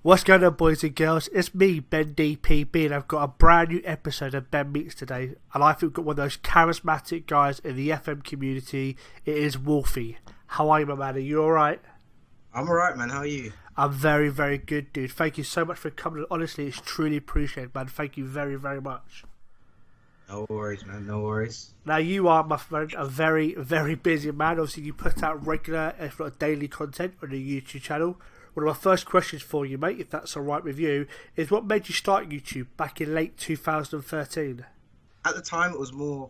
What's going on, boys and girls? It's me, BenDPB, and I've got a brand new episode of Ben Meets today. And I think we've got one of those charismatic guys in the FM community. It is Wolfie. How are you, my man? Are you alright? I'm alright, man. How are you? I'm very, very good, dude. Thank you so much for coming. Honestly, it's truly appreciated, man. Thank you very, very much. No worries, man. No worries. Now, you are, my friend, a very, very busy man. Obviously, you put out regular, if not daily content on the YouTube channel. One of my first questions for you, mate, if that's alright with you, is what made you start YouTube back in late 2013? At the time, it was more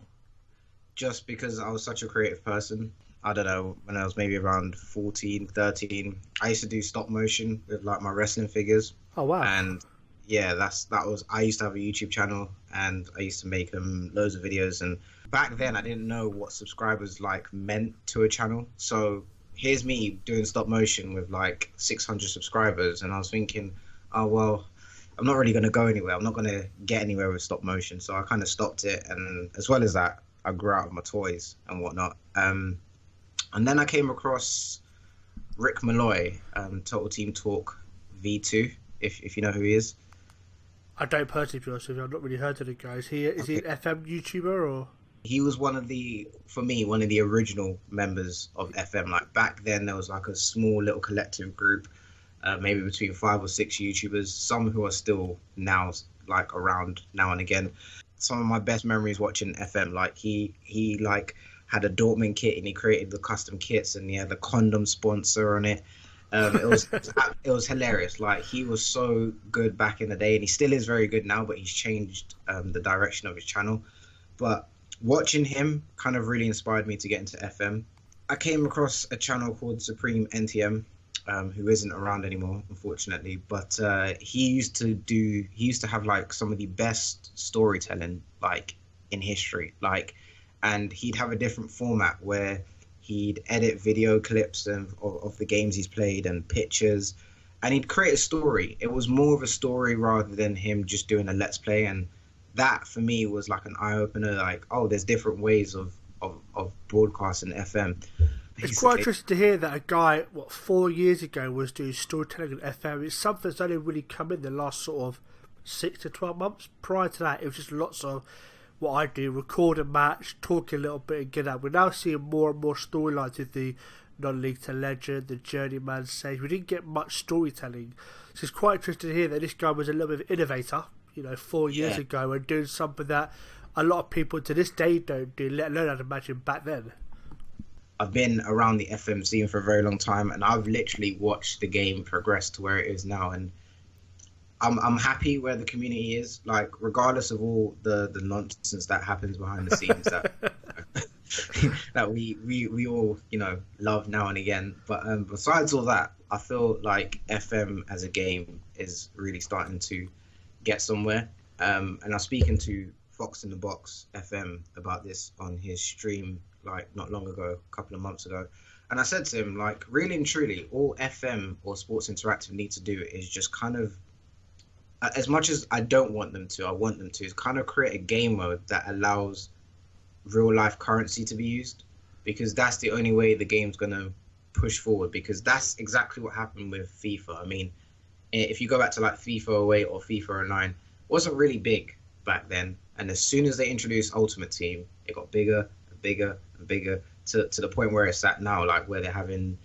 just because I was such a creative person. I don't know, when I was maybe around 14, 13, I used to do stop motion with like my wrestling figures. Oh, wow. And yeah, I used to have a YouTube channel and I used to make loads of videos. And back then, I didn't know what subscribers like meant to a channel. So here's me doing stop motion with like 600 subscribers, and I was thinking, oh well, I'm not really going to go anywhere. I'm not going to get anywhere with stop motion. So I kind of stopped it, and as well as that, I grew out of my toys and whatnot. And then I came across Rick Malloy, Total Team Talk V2, if you know who he is. I don't personally, to be honest with you. I've not really heard of the guy. Is he an FM YouTuber or? He was one of the original members of FM. Like back then, there was like a small little collective group, maybe between 5 or 6 YouTubers. Some who are still now like around now and again. Some of my best memories watching FM. Like he like had a Dortmund kit and he created the custom kits and he had the condom sponsor on it. It was hilarious. Like he was so good back in the day, and he still is very good now. But he's changed the direction of his channel. But watching him kind of really inspired me to get into FM. I came across a channel called Supreme NTM, who isn't around anymore, unfortunately. But he used to have like some of the best storytelling like in history. Like, and he'd have a different format where he'd edit video clips of the games he's played and pictures, and he'd create a story. It was more of a story rather than him just doing a let's play. And that for me was like an eye-opener, like, oh, there's different ways of broadcasting FM. It's quite interesting to hear that a guy, 4 years ago, was doing storytelling on FM. It's something that's only really come in the last sort of 6 to 12 months. Prior to that, it was just lots of what I do, record a match, talk a little bit and get out. We're now seeing more and more storylines with the non-league to legend, the journeyman stage. We didn't get much storytelling. So it's quite interesting to hear that this guy was a little bit of an innovator, 4 years ago, and doing something that a lot of people to this day don't do, let alone I'd imagine back then. I've been around the FM scene for a very long time, and I've literally watched the game progress to where it is now, and I'm happy where the community is, like regardless of all the nonsense that happens behind the scenes that that we all love now and again. But besides all that, I feel like FM as a game is really starting to get somewhere. And I was speaking to Fox in the Box FM about this on his stream like not long ago, a couple of months ago, and I said to him, like, really and truly, all FM or Sports Interactive need to do is just kind of, as much as I don't want them to, I want them to, is kind of create a game mode that allows real life currency to be used, because that's the only way the game's going to push forward, because that's exactly what happened with FIFA. I mean, if you go back to like FIFA 08 or FIFA 09, it wasn't really big back then. And as soon as they introduced Ultimate Team, it got bigger and bigger and bigger to the point where it's at now, like where they're having,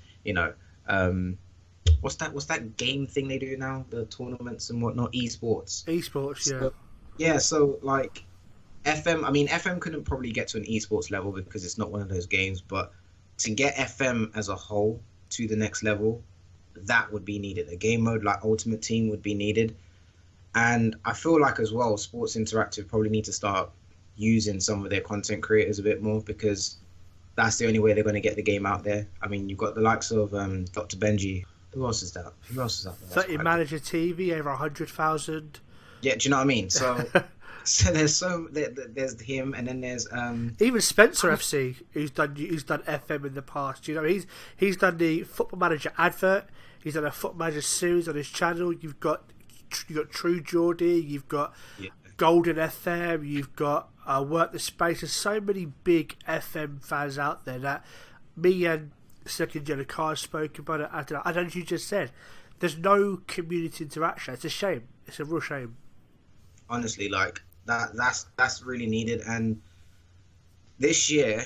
what's that game thing they do now? The tournaments and whatnot, esports. Esports, So like FM couldn't probably get to an esports level because it's not one of those games, but to get FM as a whole to the next level, that would be needed. A game mode like Ultimate Team would be needed. And I feel like as well, Sports Interactive probably need to start using some of their content creators a bit more, because that's the only way they're going to get the game out there. I mean, you've got the likes of Dr. Benji. Who else is that? 30 Manager TV, over 100,000. Yeah, do you know what I mean? So there's him, and then there's even Spencer FC, who's done FM in the past. He's done the Football Manager advert. He's done a Football Manager series on his channel. You've got True Geordie. You've got Golden FM. You've got Work the Space. There's so many big FM fans out there that me and Second Gen Car spoke about it. I don't know, as you just said, there's no community interaction. It's a shame. It's a real shame. Honestly, like that's really needed. And this year,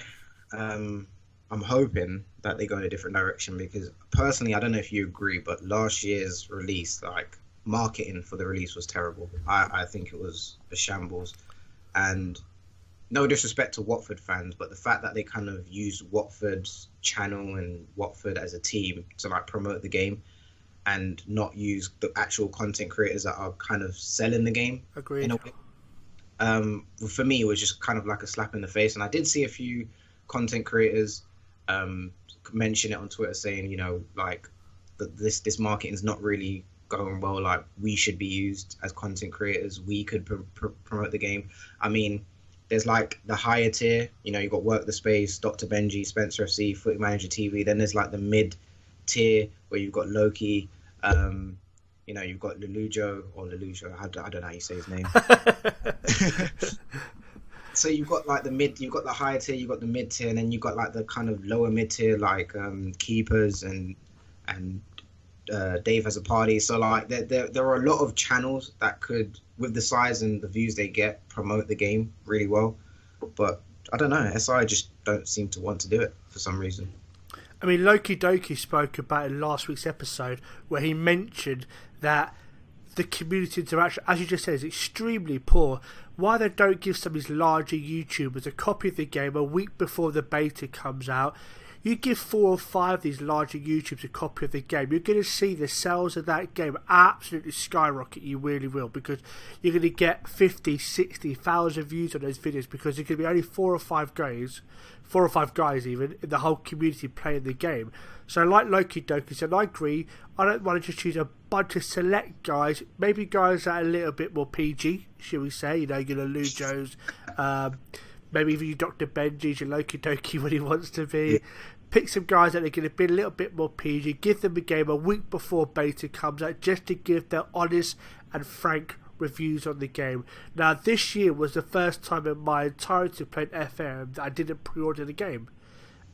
I'm hoping that they go in a different direction, because personally, I don't know if you agree, but last year's release, like, marketing for the release was terrible. I think it was a shambles. And no disrespect to Watford fans, but the fact that they kind of used Watford's channel and Watford as a team to like promote the game, and not use the actual content creators that are kind of selling the game. Agreed. In a way. For me, it was just kind of like a slap in the face. And I did see a few content creators mention it on Twitter, saying, you know, like, this marketing is not really going well. Like, we should be used as content creators. We could promote the game. I mean, there's like the higher tier, you know, you've got Work the Space, Dr. Benji, Spencer FC, Footy Manager TV. Then there's like the mid tier where you've got Loki, you know, you've got Lelujo, I don't know how you say his name. So you've got like you've got the higher tier, you've got the mid tier, and then you've got like the kind of lower mid tier, like Keepers and Dave Has a Party. So like there are a lot of channels that could, with the size and the views they get, promote the game really well. But I don't know, SI just don't seem to want to do it for some reason. I mean, Loki Doki spoke about in last week's episode, where he mentioned that the community interaction, as you just said, is extremely poor. Why they don't give some of these larger YouTubers a copy of the game a week before the beta comes out? You give 4 or 5 of these larger YouTubers a copy of the game, you're going to see the sales of that game absolutely skyrocket. You really will, because you're going to get 50, 60,000 views on those videos, because there's going to be only 4 or 5 guys even in the whole community playing the game. So like Loki Doki said, I agree, I don't want to just choose a bunch of select guys, maybe guys that are a little bit more PG, shall we say, you know, your Lujos, maybe even your Dr. Benji's, your Loki Doki when he wants to be. Pick some guys that are going to be a little bit more PG, give them a game a week before beta comes out, just to give their honest and frank reviews on the game. Now, this year was the first time in my entirety of playing FM that I didn't pre-order the game.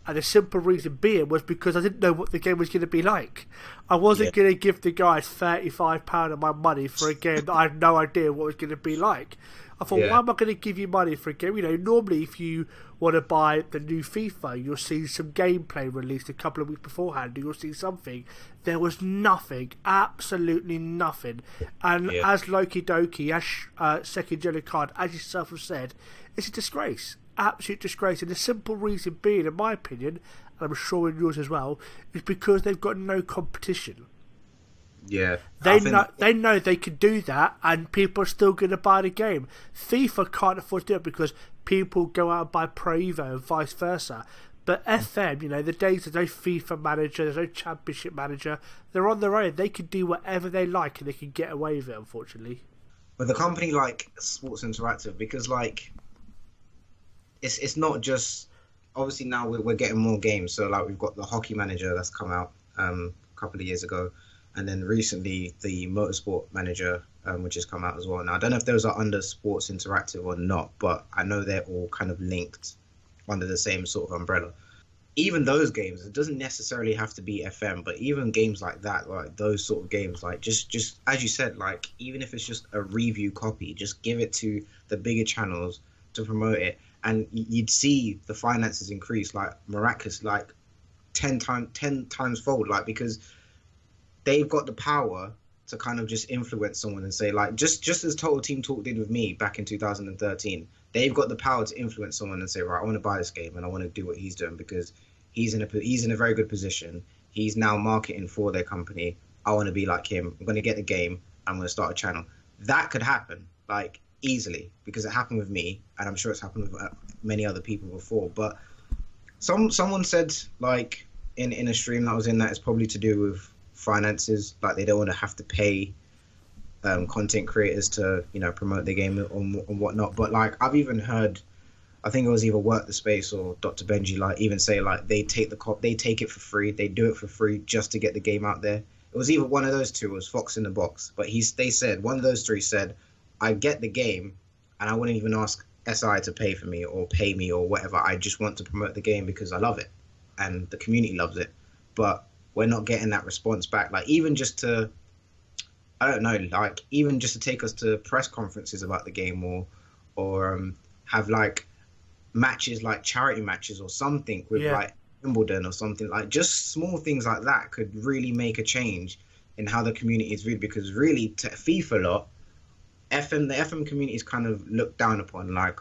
And the simple reason being was because I didn't know what the game was going to be like. I wasn't going to give the guys £35 of my money for a game that I had no idea what it was going to be like. I thought, why am I going to give you money for a game? You know, normally if you want to buy the new FIFA, you'll see some gameplay released a couple of weeks beforehand. You'll see something. There was nothing, absolutely nothing. And as Loki Doki, as second yellow card, as yourself have said, it's a disgrace. Absolute disgrace. And the simple reason being, in my opinion, and I'm sure in yours as well, is because they've got no competition. Yeah, they know they can do that, and people are still going to buy the game. FIFA can't afford to do it because people go out and buy Pro Evo and vice versa. But FM, you know, the days there's no FIFA manager, there's no Championship manager, they're on their own. They can do whatever they like, and they can get away with it, unfortunately. With a company like Sports Interactive, because like it's not just, obviously now we're getting more games. So like we've got the Hockey Manager that's come out a couple of years ago. And then recently, the Motorsport Manager, which has come out as well. Now, I don't know if those are under Sports Interactive or not, but I know they're all kind of linked under the same sort of umbrella. Even those games, it doesn't necessarily have to be FM, but even games like that, like those sort of games, like just as you said, like even if it's just a review copy, just give it to the bigger channels to promote it, and you'd see the finances increase like miraculous, like 10 times fold, like because they've got the power to kind of just influence someone and say, like, just as Total Team Talk did with me back in 2013, they've got the power to influence someone and say, right, I want to buy this game and I want to do what he's doing because he's in a very good position. He's now marketing for their company. I want to be like him. I'm going to get the game. I'm going to start a channel. That could happen, like, easily, because it happened with me, and I'm sure it's happened with many other people before. But someone said, like, in a stream that I was in, that it's probably to do with finances, like they don't want to have to pay content creators to, you know, promote the game and whatnot. But like I've even heard, I think it was either Work the Space or Dr. Benji, like even say like they take it for free, they do it for free just to get the game out there. It was either one of those two, it was Fox in the Box, but they said one of those three said, I get the game and I wouldn't even ask SI to pay for me or pay me or whatever. I just want to promote the game because I love it and the community loves it. But we're not getting that response back. Like even just to, I don't know, like even just to take us to press conferences about the game, or have like matches like charity matches or something with like Wimbledon or something, like just small things like that could really make a change in how the community is viewed. Because really, to FIFA lot, the FM community is kind of looked down upon, like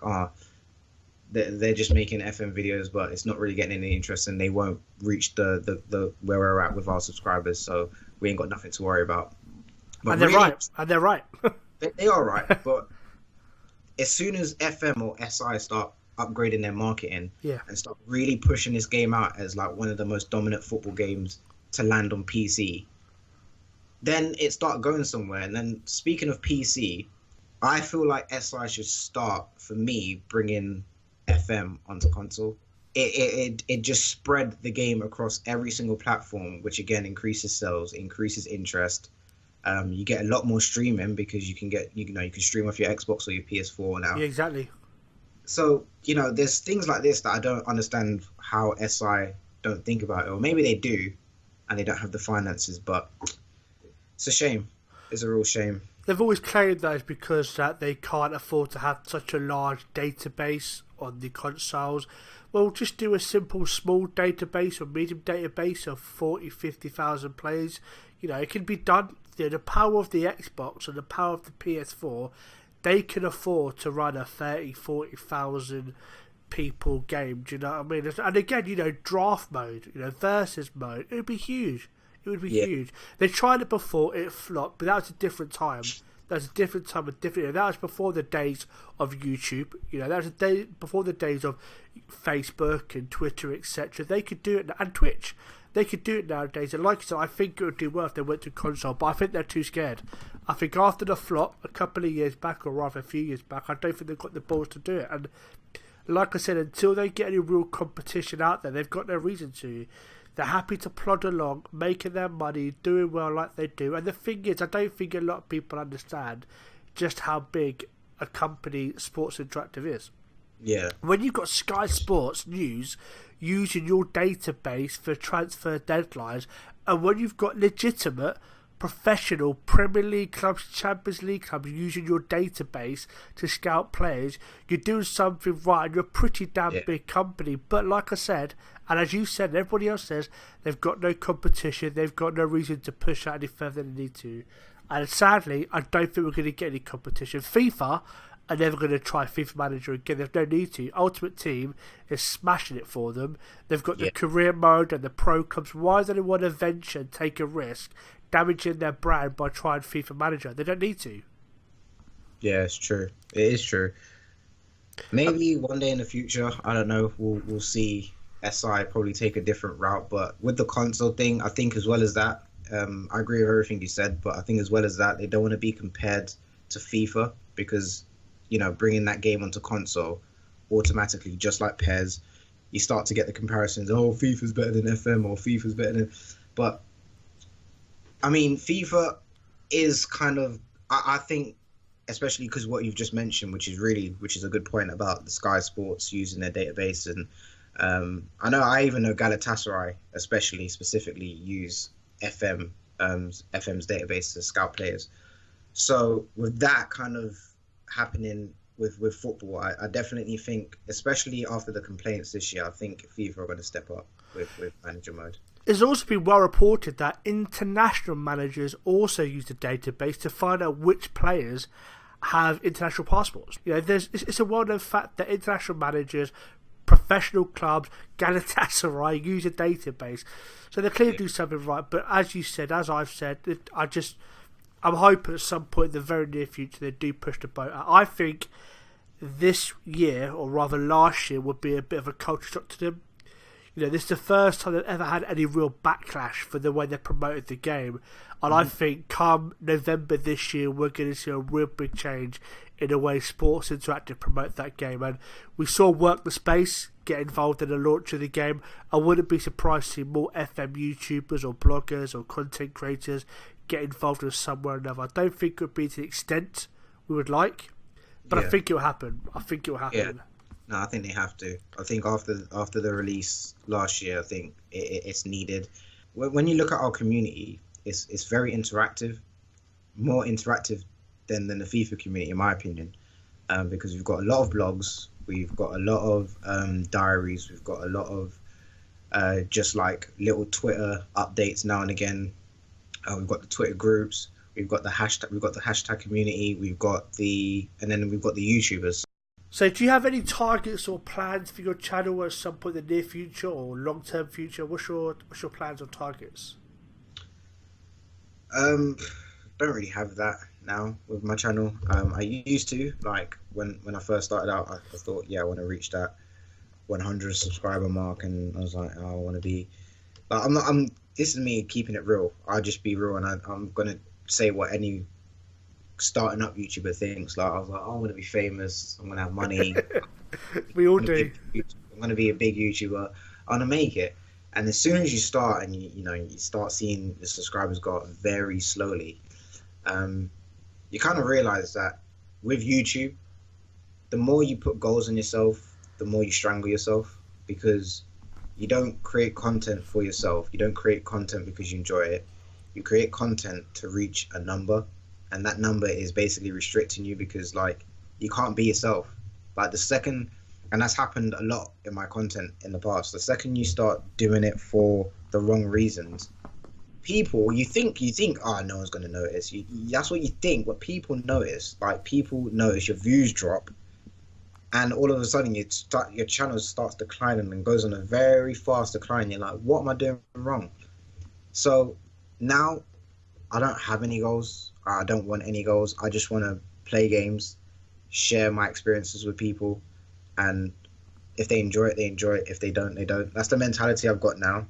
they're just making FM videos, but it's not really getting any interest, and they won't reach the where we're at with our subscribers, so we ain't got nothing to worry about. But and they're really, right. And they're right. they are right. But as soon as FM or SI start upgrading their marketing and start really pushing this game out as like one of the most dominant football games to land on PC, then it start going somewhere. And then speaking of PC, I feel like SI should start, for me, bringing FM onto console. It just spread the game across every single platform, which again increases sales, increases interest. You get a lot more streaming because you can stream off your Xbox or your PS4 now. Yeah, exactly. So, there's things like this that I don't understand how SI don't think about it, or maybe they do and they don't have the finances, but it's a shame. It's a real shame. They've always claimed that it's because that they can't afford to have such a large database on the consoles. Well, just do a simple small database or medium database of 40, 50,000 players. It can be done. The power of the Xbox and the power of the PS4, they can afford to run a 30, 40,000 people game. Do you know what I mean? And again, draft mode, versus mode, it would be huge. It would be huge. They tried it before, it flopped, but that was a different time. That was a different time, that was before the days of YouTube. That was before the days of Facebook and Twitter, etc. They could do it, and Twitch. They could do it nowadays, and like I said, I think it would do well if they went to console, but I think they're too scared. I think after the flop a couple of years back, or rather a few years back, I don't think they've got the balls to do it. And like I said, until they get any real competition out there, they've got no reason to. They're happy to plod along, making their money, doing well like they do. And the thing is, I don't think a lot of people understand just how big a company Sports Interactive is. Yeah. When you've got Sky Sports News using your database for transfer deadlines, and when you've got legitimate professional Premier League clubs, Champions League clubs using your database to scout players, you're doing something right, and you're a pretty damn big company. But like I said, and as you said, and everybody else says, they've got no competition, they've got no reason to push out any further than they need to. And sadly, I don't think we're going to get any competition. FIFA are never going to try FIFA Manager again. There's no need to. Ultimate Team is smashing it for them. They've got the career mode and the pro clubs. Why do they want to venture and take a risk, damaging their brand by trying FIFA Manager? They don't need to. Yeah, it's true. It is true. Maybe one day in the future, I don't know, we'll see SI probably take a different route. But with the console thing, I think as well as that, I agree with everything you said, but I think as well as that, they don't want to be compared to FIFA because, bringing that game onto console automatically, just like PES, you start to get the comparisons. Oh, FIFA's better than FM, or FIFA's better than... But, I mean, FIFA is kind of... I think, especially because what you've just mentioned, which is a good point about the Sky Sports using their database. And I even know Galatasaray, specifically use FM's database to scout players. So with that kind of happening with football, I definitely think, especially after the complaints this year, I think FIFA are going to step up with manager mode. It's also been well reported that international managers also use the database to find out which players have international passports. It's a well-known fact that international managers, professional clubs, Galatasaray use a database. So they clearly do something right. But as you said, as I've said, I'm hoping at some point in the very near future they do push the boat out. I think this year, or rather last year, would be a bit of a culture shock to them. This is the first time they've ever had any real backlash for the way they promoted the game. And I think come November this year, we're going to see a real big change in the way Sports Interactive promote that game. And we saw Work the Space get involved in the launch of the game. I wouldn't be surprised to see more FM YouTubers or bloggers or content creators get involved in some way or another. I don't think it would be to the extent we would like, but I think it will happen. Yeah. No, I think they have to. I think after the release last year, I think it's needed. when you look at our community, it's very interactive, more interactive than the FIFA community, in my opinion, because we've got a lot of blogs, we've got a lot of diaries, we've got a lot of just like little Twitter updates now and again. We've got the Twitter groups, we've got the hashtag community, and then we've got the YouTubers. So do you have any targets or plans for your channel at some point in the near future or long-term future? What's your plans or targets? Don't really have that now with my channel. I used to, like when I first started out, I thought, yeah, I want to reach that 100 subscriber mark, and I was like, oh, I want to be, like, this is me keeping it real. I'll just be real, and I'm gonna say what any starting up YouTuber thinks. Like, I was like, oh, I'm gonna be famous, I'm gonna have money. We all do. I'm gonna be a big YouTuber. I'm gonna make it. And as soon as you start, and you start seeing the subscribers go up very slowly, you kind of realize that with YouTube, the more you put goals on yourself, the more you strangle yourself, because you don't create content for yourself. You don't create content because you enjoy it. You create content to reach a number, and that number is basically restricting you, because like you can't be yourself. Like the second, and that's happened a lot in my content in the past, the second you start doing it for the wrong reasons, people, you think, oh, no one's going to notice. That's what you think, but people notice. Like, people notice, your views drop, and all of a sudden your channel starts declining and goes on a very fast decline. You're like, what am I doing wrong? So now I don't have any goals. I don't want any goals. I just want to play games, share my experiences with people, and if they enjoy it, they enjoy it. If they don't, they don't. That's the mentality I've got now.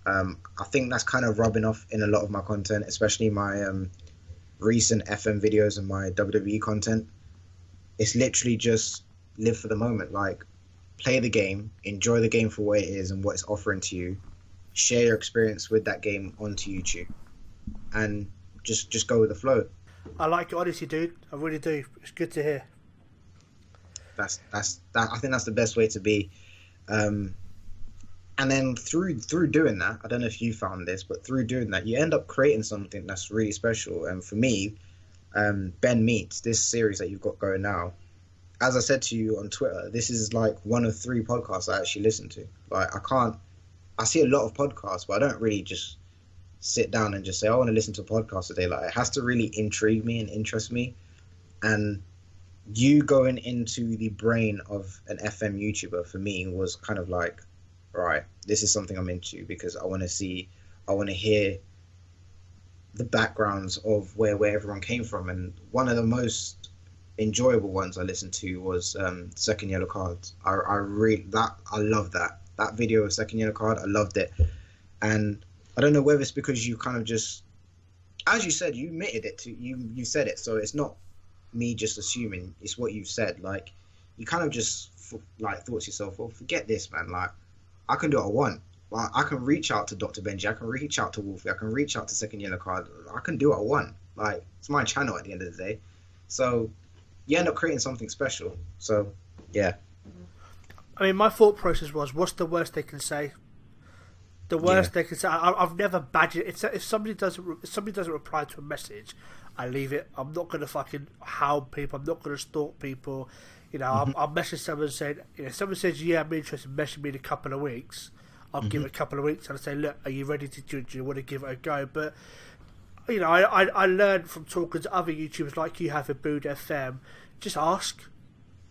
I think that's kind of rubbing off in a lot of my content, especially my recent FM videos and my WWE content. It's literally just live for the moment. Like, play the game, enjoy the game for what it is and what it's offering to you. Share your experience with that game onto YouTube, and just go with the flow. I like your honesty, dude. I really do. It's good to hear. That. I think that's the best way to be. And then through doing that, I don't know if you found this, but through doing that, you end up creating something that's really special. And for me, Ben Meets, this series that you've got going now, as I said to you on Twitter, this is like one of 3 podcasts I actually listen to. Like, I see a lot of podcasts, but I don't really just sit down and just say, I want to listen to a podcast today. Like, it has to really intrigue me and interest me. And you going into the brain of an FM YouTuber for me was kind of like, right, this is something I'm into, because I want to hear the backgrounds of where everyone came from. And one of the most enjoyable ones I listened to was Second Yellow Cards. I love that video of Second Yellow Card. I loved it. And I don't know whether it's because you kind of just, as you said, you admitted it to you said it, so it's not me just assuming, it's what you've said. Like, you kind of just like thought to yourself, well, forget this, man. Like, I can do what I want. Like, I can reach out to Dr. Benji, I can reach out to Wolfie, I can reach out to Second Yellow Card. I can do what I want. Like, it's my channel at the end of the day. So you end up creating something special. So yeah. I mean, my thought process was, what's the worst they can say? The worst they can say. I've never badgered. If somebody doesn't reply to a message, I leave it. I'm not gonna fucking hound people. I'm not gonna stalk people. You know, I'll message someone saying, someone says, yeah, I'm interested, message me in a couple of weeks. I'll give it a couple of weeks and I'll say, look, are you ready to do you want to give it a go? But, I learned from talking to other YouTubers like you have at BenDPB, just ask.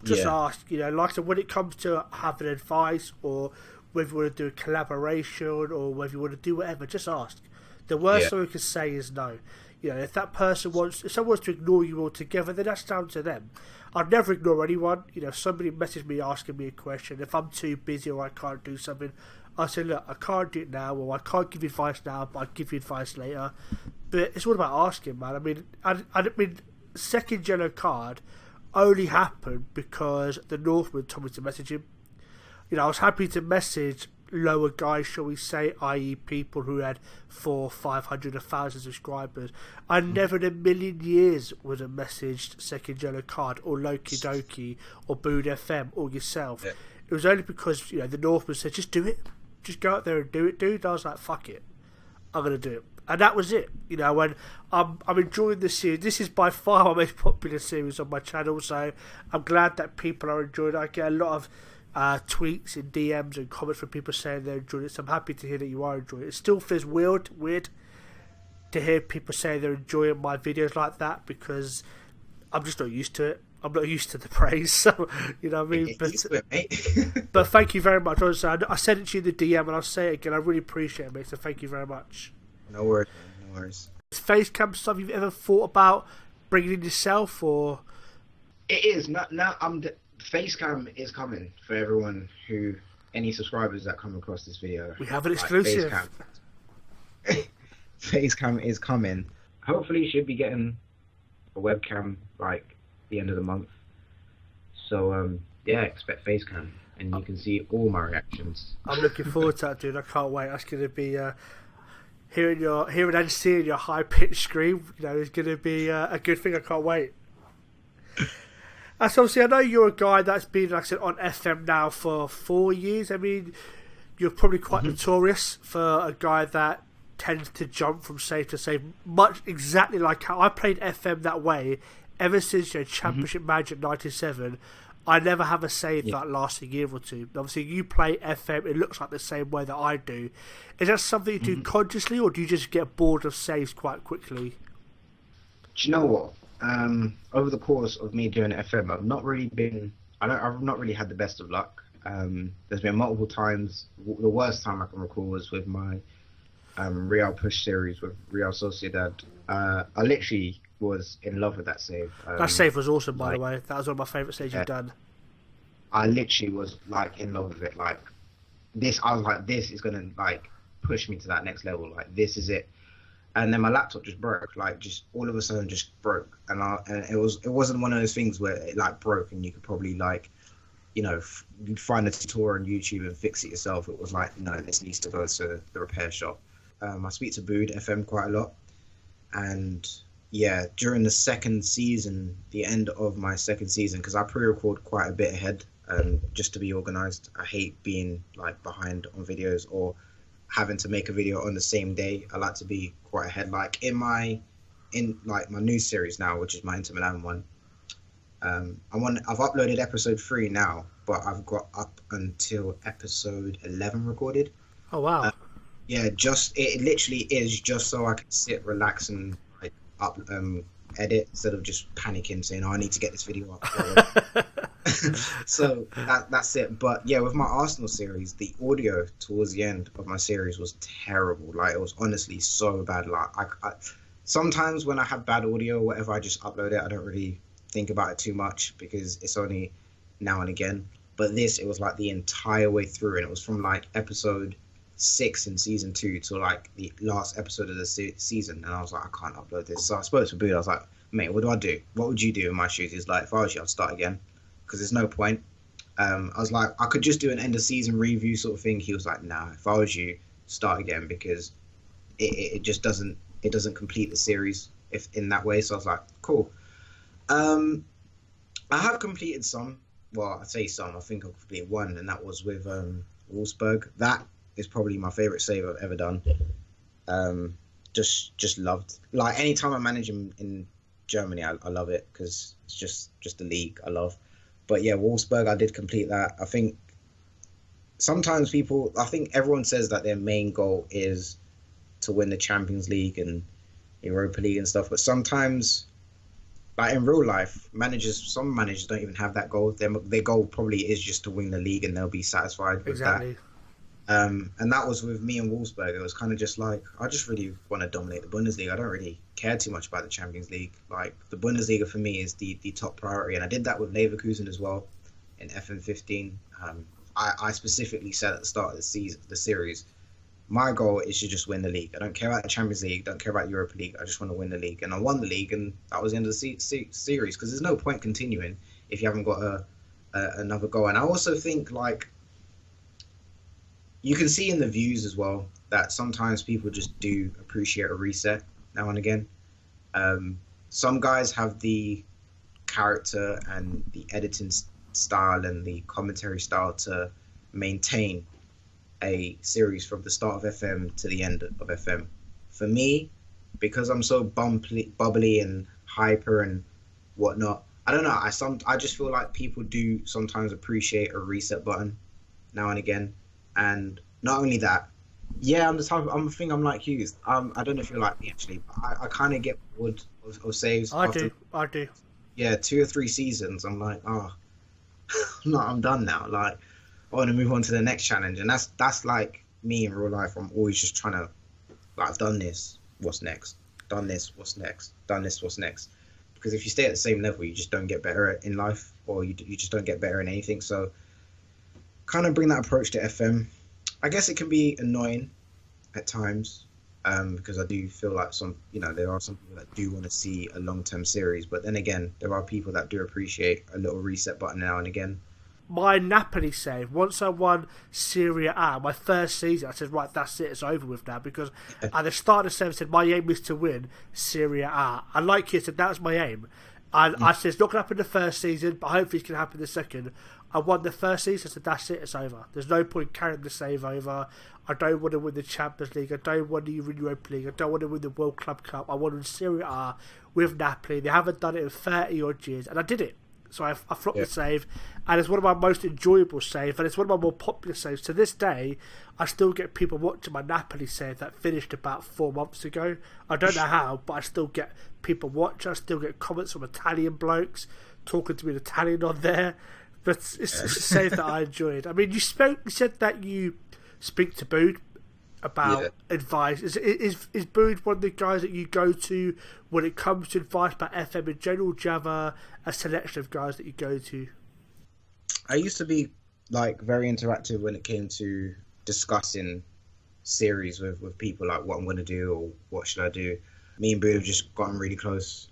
Just ask. Like I said, when it comes to having advice, or whether you want to do a collaboration, or whether you want to do whatever, just ask. The worst someone can say is no. If someone wants to ignore you altogether, then that's down to them. I'd never ignore anyone. If somebody messaged me asking me a question, if I'm too busy or I can't do something, I'll say, look, I can't do it now, or I can't give you advice now, but I'll give you advice later. But it's all about asking, man. I mean, Second Yellow Card only happened because the Northman told me to message him. I was happy to message lower guys, shall we say, i.e. people who had 400, 500, 1,000 subscribers. I never in a million years would have messaged Second Yellow Card or Loki Doki or BenDPB or yourself. It was only because the Northman said, just do it, just go out there and do it, dude. I was like, fuck it, I'm going to do it. And that was it. You know, when I'm enjoying this series. This is by far my most popular series on my channel, so I'm glad that people are enjoying it. I get a lot of tweets and DMs and comments from people saying they're enjoying it, so I'm happy to hear that you are enjoying it. It still feels weird to hear people say they're enjoying my videos like that, because I'm just not used to it. I'm not used to the praise, so, you know what I mean? But thank you very much. Honestly, I sent it to you in the DM, and I'll say it again. I really appreciate it, mate, so thank you very much. No worries, man. No worries. Is face cam stuff you've ever thought about bringing in yourself, or? It is. Now face cam is coming for everyone any subscribers that come across this video. We have an exclusive. Face cam is coming. Hopefully, should be getting a webcam like the end of the month. So yeah, expect face cam, and you can see all my reactions. I'm looking forward to that, dude. I can't wait. That's going to be hearing and seeing your high pitched scream. You know, is going to be a good thing. I can't wait. And so obviously, I know you're a guy that's been, like I said, on FM now for 4 years. I mean, you're probably quite notorious for a guy that tends to jump from save to save, much exactly like how I played FM that way ever since Championship Magic 97. I never have a save that lasts a year or two. Obviously, you play FM, it looks like the same way that I do. Is that something you do consciously, or do you just get bored of saves quite quickly? Do you know what? Over the course of me doing FM, I've not really had the best of luck. There's been multiple times. The worst time I can recall was with my Real Push series with Real Sociedad. I literally was in love with that save. That save was awesome, by the way. That was one of my favourite saves you've done. I literally was like in love with it. Like this, I was like, this is gonna like push me to that next level. Like this is it. And then my laptop just broke. Like just all of a sudden, just broke. And it wasn't one of those things where it like broke and you could probably like, you know, you'd find a tutorial on YouTube and fix it yourself. It was like, no, this needs to go to the repair shop. I speak to Bood FM quite a lot, and yeah, during the second season, the end of my second season, because I pre-record quite a bit ahead, just to be organized. I hate being like behind on videos or having to make a video on the same day. I like to be quite ahead. Like in my new series now, which is my Inter Milan one. I've uploaded episode 3 now, but I've got up until episode 11 recorded. Oh wow! Yeah, it literally is just so I can sit, relax, and like edit instead of just panicking saying, "Oh, I need to get this video up." So that's it. But yeah, with my Arsenal series, the audio towards the end of my series was terrible. Like it was honestly so bad. Like I sometimes when I have bad audio or whatever, I just upload it. I don't really think about it too much because it's only now and again. But this, it was like the entire way through, and it was from like episode 6 in season 2 to like the last episode of the season, and I was like, I can't upload this. So I spoke to Bood. I was like, mate, what do I do? What would you do in my shoes? He's like, if I was you, I'd start again because there's no point. I was like, I could just do an end of season review sort of thing. He was like, nah, if I was you, start again because it just doesn't complete the series if in that way. So I was like, cool. I have completed some. Well, I say some. I think I've completed one, and that was with Wolfsburg. That is probably my favorite save I've ever done. Just loved. Like anytime I manage in Germany, I love it because it's just the league I love. But yeah, Wolfsburg, I did complete that. I think sometimes I think everyone says that their main goal is to win the Champions League and Europa League and stuff, but sometimes, like in real life, some managers don't even have that goal. Their goal probably is just to win the league, and they'll be satisfied with that. And that was with me and Wolfsburg. It was kind of just like, I just really want to dominate the Bundesliga. I don't really care too much about the Champions League. Like the Bundesliga for me is the top priority, and I did that with Leverkusen as well in FM17. I specifically said at the start of the series, my goal is to just win the league. I don't care about the Champions League, don't care about Europa League. I just want to win the league. And I won the league, and that was the end of the series because there's no point continuing if you haven't got another goal. And I also think, like, you can see in the views as well that sometimes people just do appreciate a reset now and again. Some guys have the character and the editing style and the commentary style to maintain a series from the start of FM to the end of FM. for me, because I'm so bubbly and hyper and whatnot, I don't know. I just feel like people do sometimes appreciate a reset button now and again, and not only that. Yeah, I'm like you. I don't know if you're like me actually, but I kind of get bored of saves. I do. Yeah, 2 or 3 seasons. I'm like, oh, I'm done now. Like, I want to move on to the next challenge, and that's like me in real life. I'm always just trying to, like, I've done this. What's next? Done this. What's next? Done this. What's next? Because if you stay at the same level, you just don't get better in life, or you just don't get better in anything. So, kind of bring that approach to FM. I guess it can be annoying at times, because I do feel like there are some people that do want to see a long-term series, but then again, there are people that do appreciate a little reset button now and again. My Napoli save, once I won Serie A, my first season, I said, right, that's it, it's over with now, because at the start of the season, I said, my aim is to win Serie A. And like you said, that was my aim. And I said, it's not going to happen the first season, but hopefully it's going to happen the second. I won the first season, I said, that's it, it's over. There's no point carrying the save over. I don't want to win the Champions League. I don't want to win the Europa League. I don't want to win the World Club Cup. I want to win Serie A with Napoli. They haven't done it in 30 odd years, and I did it. So I flopped the save, and it's one of my most enjoyable saves, and it's one of my more popular saves. To this day, I still get people watching my Napoli save that finished about 4 months ago. I don't know how, but I still get people watch. I still get comments from Italian blokes talking to me in Italian on there. But it's a save that I enjoyed. I mean, you said that you speak to Bood about advice. Is Bood one of the guys that you go to when it comes to advice about FM in general? Do you have a selection of guys that you go to? I used to be like very interactive when it came to discussing series with people, like what I'm going to do or what should I do. Me and Bood have just gotten really close.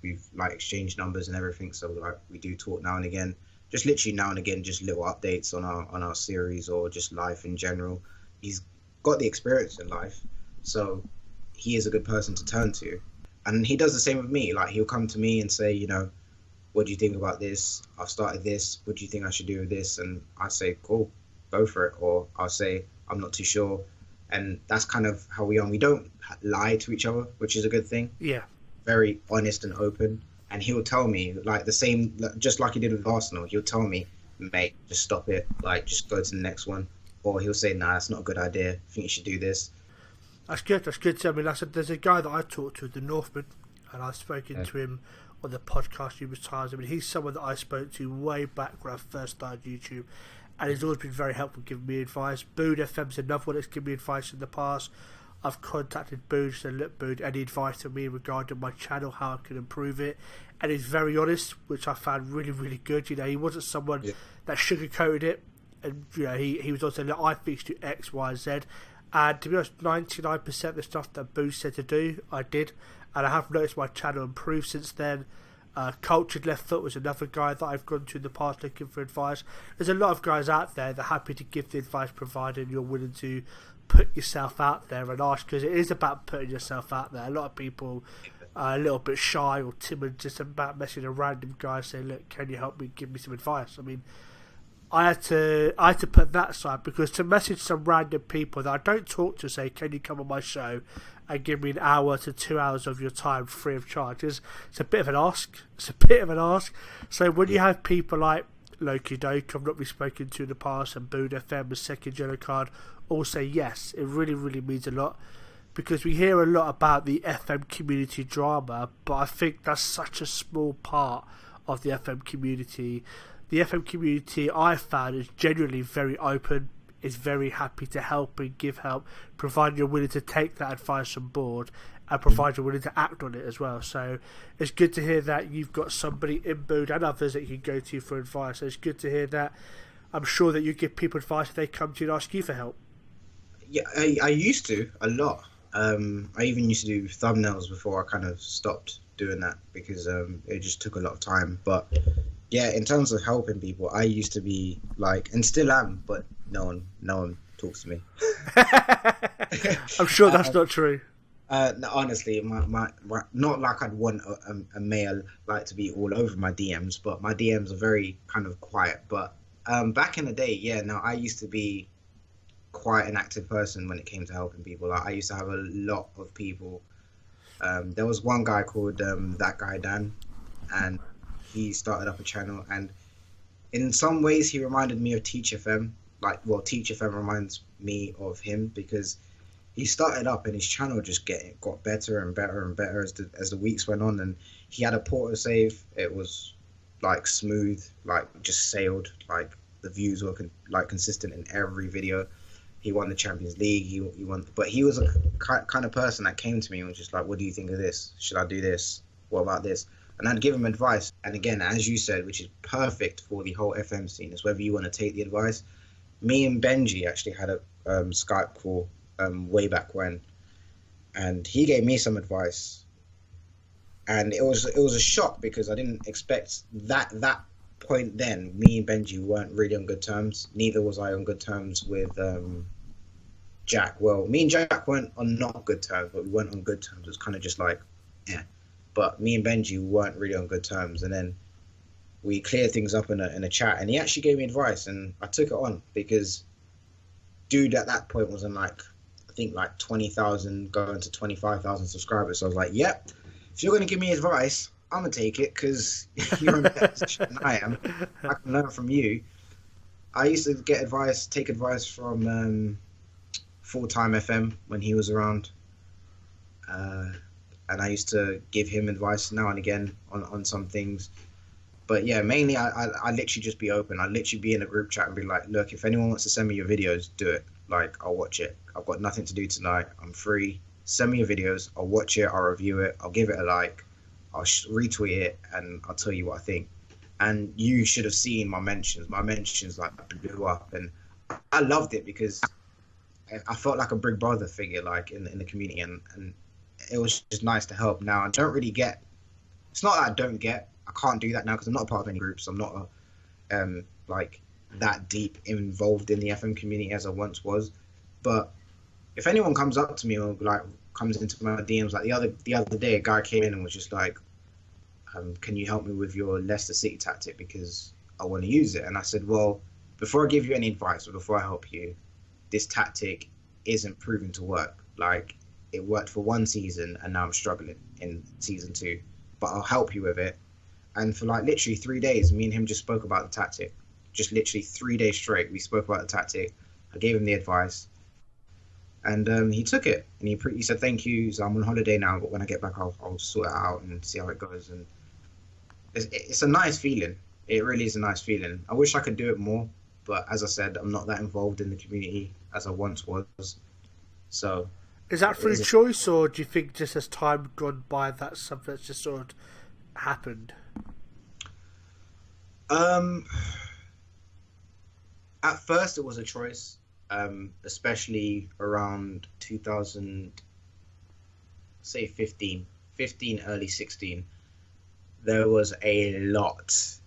We've like exchanged numbers and everything, so like we do talk now and again. Just literally now and again, just little updates on our series or just life in general. He's got the experience in life, so he is a good person to turn to. And he does the same with me. Like, he'll come to me and say, what do you think about this? I've started this. What do you think I should do with this? And I say, cool, go for it. Or I'll say, I'm not too sure. And that's kind of how we are. We don't lie to each other, which is a good thing. Yeah. Very honest and open. And he'll tell me, like, the same, just like he did with Arsenal, he'll tell me, mate, just stop it. Like, just go to the next one. Or he'll say, nah, that's not a good idea. I think you should do this. That's good. I mean, there's a guy that I talked to, the Northman, and I've spoken to him on the podcast numerous times. I mean, he's someone that I spoke to way back when I first started YouTube, and he's always been very helpful giving me advice. Bood FM's another one that's given me advice in the past. I've contacted Bood and said, look, Bood, any advice to me regarding my channel, how I can improve it? And he's very honest, which I found really, really good. He wasn't someone that sugarcoated it. And he was also like, I think you do X, Y, Z. And to be honest, 99% of the stuff that Bood said to do, I did. And I have noticed my channel improve since then. Cultured Left Foot was another guy that I've gone to in the past looking for advice. There's a lot of guys out there that are happy to give the advice provided you're willing to put yourself out there and ask, because it is about putting yourself out there. A lot of people are a little bit shy or timid just about messaging a random guy saying, look, can you help me, give me some advice? I mean, I had to put that aside, because to message some random people that I don't talk to, say, can you come on my show and give me an hour to 2 hours of your time free of charge, it's a bit of an ask. So when you have people like Loki Doke, I've not been spoken to in the past, and Bood FM, the second yellow card, all say yes, it really, really means a lot. Because we hear a lot about the FM community drama, but I think that's such a small part of the FM community. The FM community, I found, is generally very open, is very happy to help and give help, provided you're willing to take that advice on board and provided you're willing to act on it as well. So it's good to hear that you've got somebody in Bood and others that you can go to for advice. So it's good to hear that. I'm sure that you give people advice if they come to you and ask you for help. Yeah, I used to a lot. I even used to do thumbnails before I kind of stopped doing that, because it just took a lot of time. But yeah, in terms of helping people, I used to be like, and still am, but no one talks to me. I'm sure that's not true. No, honestly, my not like I'd want a male like to be all over my DMs, but my DMs are very kind of quiet. But back in the day, I used to be quite an active person when it came to helping people. Like, I used to have a lot of people. There was one guy called That Guy Dan, and he started up a channel, and in some ways he reminded me of Teach FM. Teach FM reminds me of him, because he started up and his channel just got better and better and better as the weeks went on, and he had a portal save. It was like smooth, like just sailed, like the views were consistent in every video. He won the Champions League. He won, but he was a kind of person that came to me and was just like, "What do you think of this? Should I do this? What about this?" And I'd give him advice. And again, as you said, which is perfect for the whole FM scene, is whether you want to take the advice. Me and Benji actually had a Skype call way back when, and he gave me some advice. And it was a shock, because I didn't expect that point. Then me and Benji weren't really on good terms. Neither was I on good terms with Jack. Well, me and Jack weren't on not good terms, but we weren't on good terms. It was kind of just like, yeah. But me and Benji weren't really on good terms, and then we cleared things up in a chat, and he actually gave me advice, and I took it on, because dude at that point was on I think 20,000 going to 25,000 subscribers. So I was like, yep, if you're going to give me advice, I'm going to take it, because you're in a better position than I am. I can learn from you. I used to take advice from Full-Time FM when he was around. And I used to give him advice now and again on some things. But yeah, mainly I literally just be open. I literally be in a group chat and be like, look, if anyone wants to send me your videos, do it. Like, I'll watch it. I've got nothing to do tonight. I'm free. Send me your videos. I'll watch it. I'll review it. I'll give it a like. I'll retweet it, and I'll tell you what I think. And you should have seen my mentions. My mentions like blew up, and I loved it, because I felt like a big brother figure, like in the community, and it was just nice to help. Now I don't really get. It's not that I don't get. I can't do that now because I'm not a part of any groups. I'm not like that deep involved in the FM community as I once was. But if anyone comes up to me or like comes into my DMs, like the other day, a guy came in and was just like, "Can you help me with your Leicester City tactic, because I want to use it?" And I said, "Well, before I give you any advice or before I help you, this tactic isn't proven to work. Like, it worked for one season, and now I'm struggling in season 2. But I'll help you with it." And for like literally 3 days, me and him just spoke about the tactic. Just literally 3 days straight, we spoke about the tactic. I gave him the advice, and he took it. And he said, "Thank you. So I'm on holiday now, but when I get back, I'll sort it out and see how it goes." And it's a nice feeling. It really is a nice feeling. I wish I could do it more, but as I said, I'm not that involved in the community as I once was. So, is that through choice, or do you think just as time gone by, that's something that's just sort of happened? At first it was a choice, especially around 2015, early 16. There was a lot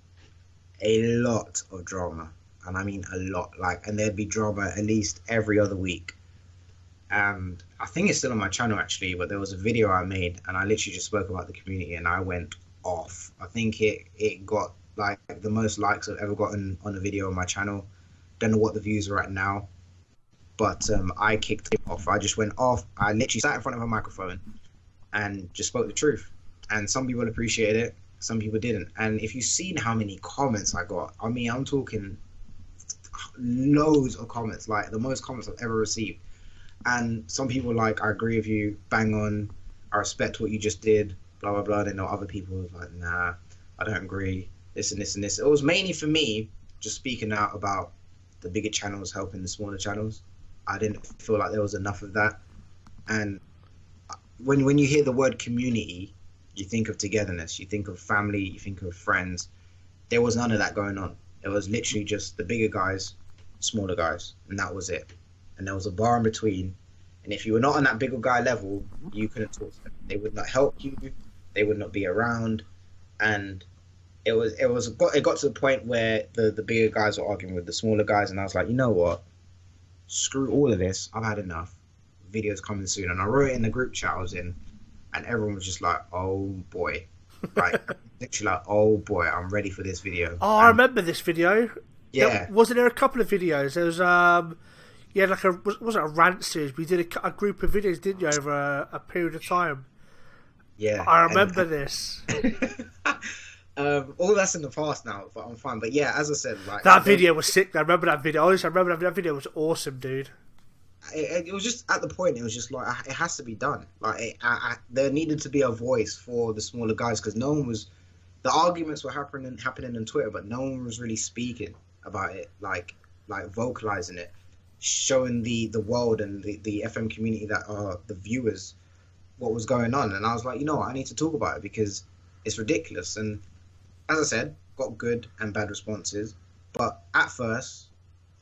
of drama, and I mean a lot. And there'd be drama at least every other week. And I think it's still on my channel actually, but there was a video I made, and I literally just spoke about the community, and I went off. I think it got like the most likes I've ever gotten on a video on my channel. Don't know what the views are at now, but I kicked it off. I just went off. I literally sat in front of a microphone and just spoke the truth. And some people appreciated it, some people didn't. And if you've seen how many comments I got, I mean, I'm talking loads of comments, like the most comments I've ever received. And some people like, "I agree with you, bang on, I respect what you just did, blah, blah, blah." Then other people were like, "Nah, I don't agree, this and this and this." It was mainly for me just speaking out about the bigger channels helping the smaller channels. I didn't feel like there was enough of that. And when you hear the word community, you think of togetherness, you think of family, you think of friends. There was none of that going on. It was literally just the bigger guys, smaller guys, and that was it. And there was a bar in between. And if you were not on that bigger guy level, you couldn't talk to them. They would not help you. They would not be around. And it got to the point where the bigger guys were arguing with the smaller guys, and I was like, you know what? Screw all of this. I've had enough. Videos coming soon. And I wrote it in the group chat I was in, and everyone was just like, "Oh boy." Like, literally like, "Oh boy, I'm ready for this video." Oh, I remember this video. Yeah. Wasn't there a couple of videos? There was Yeah, like wasn't a rant series. We did a group of videos, didn't you, over a period of time? Yeah, I remember this. All that's in the past now, but I'm fine. But yeah, as I said, like That video was sick. I remember that video. Honestly, I remember that video was awesome, dude. it was just at the point. It was just like it has to be done. Like there needed to be a voice for the smaller guys because no one was. The arguments were happening on Twitter, but no one was really speaking about it, like vocalizing it, showing the world and the FM community that are the viewers what was going on. And I was like, you know what, I need to talk about it because it's ridiculous. And as I said, got good and bad responses. But at first,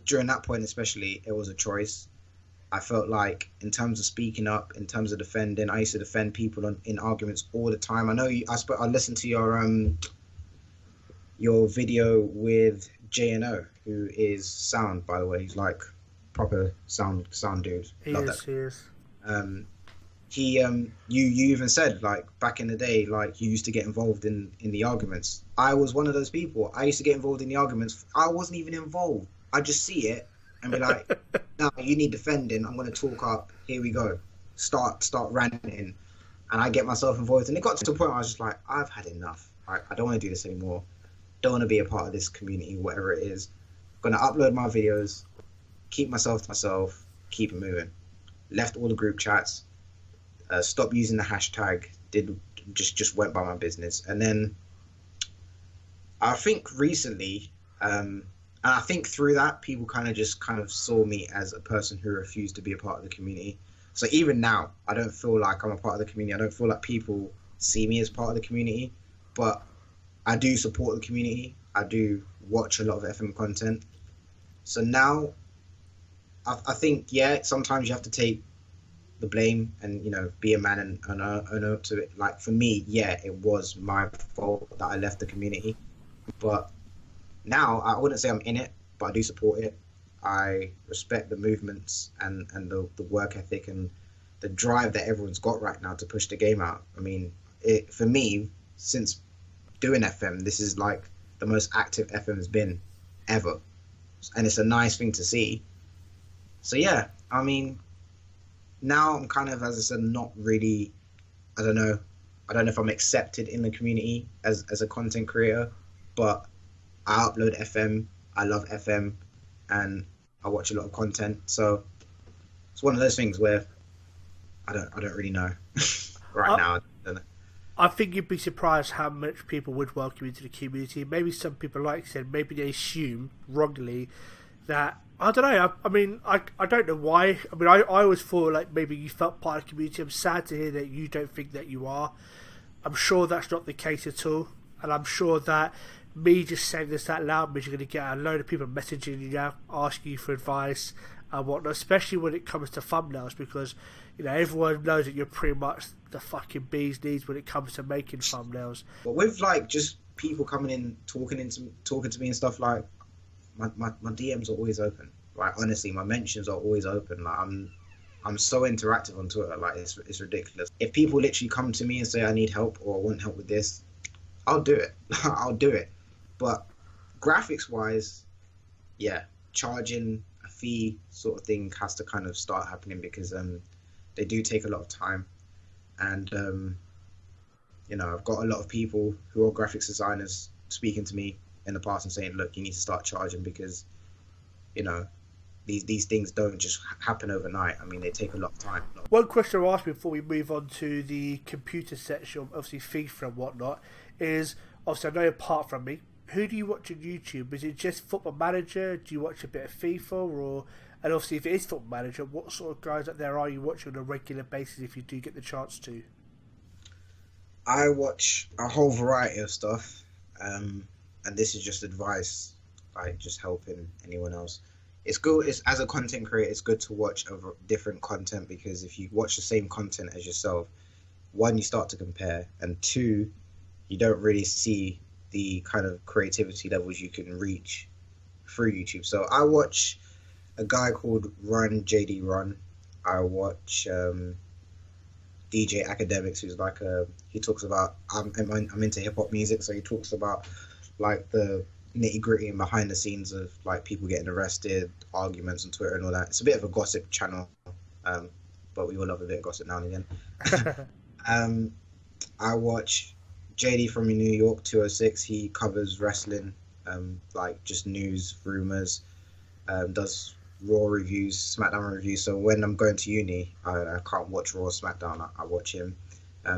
during that point especially, it was a choice. I felt like in terms of speaking up, in terms of defending, I used to defend people in arguments all the time. I know I listened to your video with JNO, who is sound, by the way. He's like proper sound dude. He is. You even said, like, back in the day, like, you used to get involved in the arguments. I was one of those people. I used to get involved in the arguments. I wasn't even involved. I just see it and be like, no, you need defending. I'm going to talk up. Here we go. Start ranting. And I get myself involved. And it got to the point where I was just like, I've had enough. I don't want to do this anymore. Don't want to be a part of this community, whatever it is. I'm going to upload my videos, keep myself to myself, keep it moving. Left all the group chats. Stopped using the hashtag, just went by my business. And then I think recently, and I think through that, people kind of saw me as a person who refused to be a part of the community. So even now, I don't feel like I'm a part of the community. I don't feel like people see me as part of the community, but I do support the community. I do watch a lot of FM content. So now, I think, yeah, sometimes you have to take the blame and, you know, be a man and own up to it. Like, for me, yeah, it was my fault that I left the community. But now, I wouldn't say I'm in it, but I do support it. I respect the movements and the work ethic and the drive that everyone's got right now to push the game out. I mean, for me, since doing FM, this is like the most active FM has been ever. And it's a nice thing to see. So yeah, I mean, now I'm kind of, as I said, not really, I don't know if I'm accepted in the community as a content creator, but I upload FM, I love FM, and I watch a lot of content. So it's one of those things where I don't really know now. I don't know. I think you'd be surprised how much people would welcome you into the community. Maybe some people, like you said, maybe they assume wrongly that, I don't know. I mean, I don't know why. I mean, I always thought like maybe you felt part of the community. I'm sad to hear that you don't think that you are. I'm sure that's not the case at all. And I'm sure that me just saying this out loud means you're going to get a load of people messaging you now, asking you for advice and whatnot, especially when it comes to thumbnails, because, you know, everyone knows that you're pretty much the fucking bee's knees when it comes to making thumbnails. But with like just people coming in, talking to me and stuff, like my DMs are always open. Like, honestly, my mentions are always open. Like, I'm so interactive on Twitter. Like, it's ridiculous. If people literally come to me and say I need help or I want help with this, I'll do it. I'll do it. But graphics wise, yeah, charging a fee sort of thing has to kind of start happening because they do take a lot of time. And you know, I've got a lot of people who are graphics designers speaking to me in the past and saying, look, you need to start charging because, you know, these things don't just happen overnight. I mean, they take a lot of time. One question I'll ask before we move on to the computer section, obviously FIFA and whatnot, is, obviously I know apart from me, who do you watch on YouTube? Is it just Football Manager? Do you watch a bit of FIFA? Or, and obviously if it is Football Manager, what sort of guys out there are you watching on a regular basis if you do get the chance to? I watch a whole variety of stuff, and this is just advice, like just helping anyone else. It's good, as a content creator, it's good to watch different content, because if you watch the same content as yourself, one, you start to compare, and two, you don't really see the kind of creativity levels you can reach through YouTube. So I watch a guy called JD Run. I watch DJ Academics, who's like he talks about, I'm into hip hop music, so he talks about like the nitty gritty and behind the scenes of like people getting arrested, arguments on Twitter and all that. It's a bit of a gossip channel, but we all love a bit of gossip now and again. I watch JD from New York 206. He covers wrestling, like just news, rumors, does Raw reviews, SmackDown reviews. So when I'm going to uni, I can't watch Raw or SmackDown. I watch him.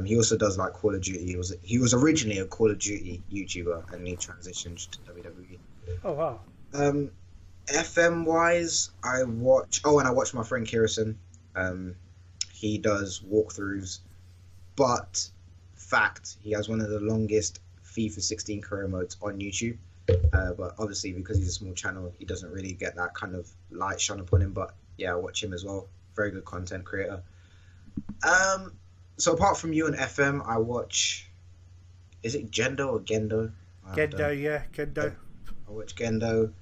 He also does like Call of Duty. He was originally a Call of Duty YouTuber, and he transitioned to WWE. Oh wow. FM wise, I watch. Oh, and I watch my friend Kirsten. He does walkthroughs, but fact, he has one of the longest FIFA 16 career modes on YouTube. But obviously, because he's a small channel, he doesn't really get that kind of light shone upon him. But yeah, I watch him as well. Very good content creator. So apart from you and FM, I watch. Is it Gendo or Gendo? Gendo, yeah, Gendo. I watch Gendo.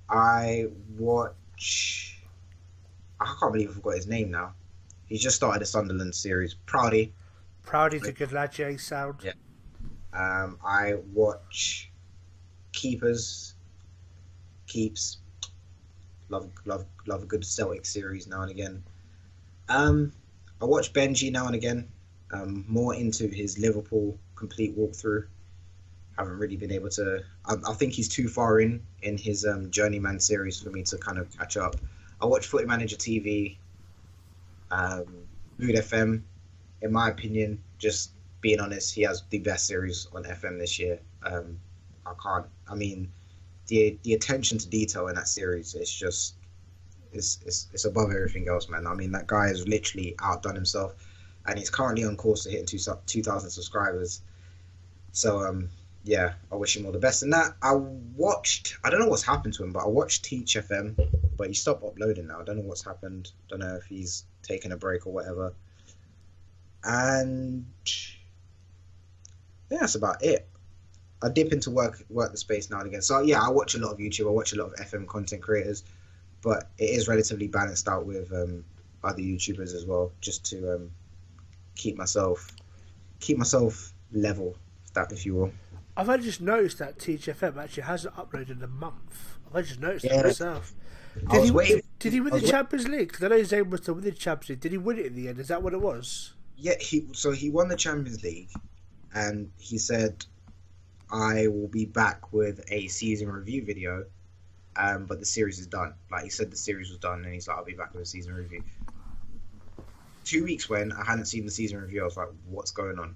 I watch. I can't believe I forgot his name now. He's just started a Sunderland series. Proudy. Proudy's a good lad, yeah, sound. Yeah. I watch Keeps. Love a good Celtic series now and again. I watch Benji now and again. More into his Liverpool complete walkthrough. Haven't really been able to. I think he's too far in his Journeyman series for me to kind of catch up. I watch Footy Manager TV. Mood FM. In my opinion, just being honest, he has the best series on FM this year. I mean, the attention to detail in that series is just it's above everything else, man. I mean, that guy has literally outdone himself, and he's currently on course to hitting 2,000 subscribers. So yeah, I wish him all the best. And that I don't know what's happened to him, but I watched Teach FM, but he stopped uploading now. I don't know what's happened. Don't know if he's taking a break or whatever. And yeah, that's about it. I dip into work the space now and again. So yeah, I watch a lot of YouTube. I watch a lot of FM content creators, but it is relatively balanced out with other YouTubers as well, just to keep myself level, if you will. I've only just noticed that Teach FM actually hasn't uploaded in a month. I've only just noticed that myself. Did he win the Champions League? Because I know his aim was to win the Champions League. Did he win it in the end? Is that what it was? Yeah, he won the Champions League, and he said, I will be back with a season review video, but the series is done. Like, he said the series was done, and he's like, I'll be back with a season review. 2 weeks when I hadn't seen the season review, I was like, what's going on?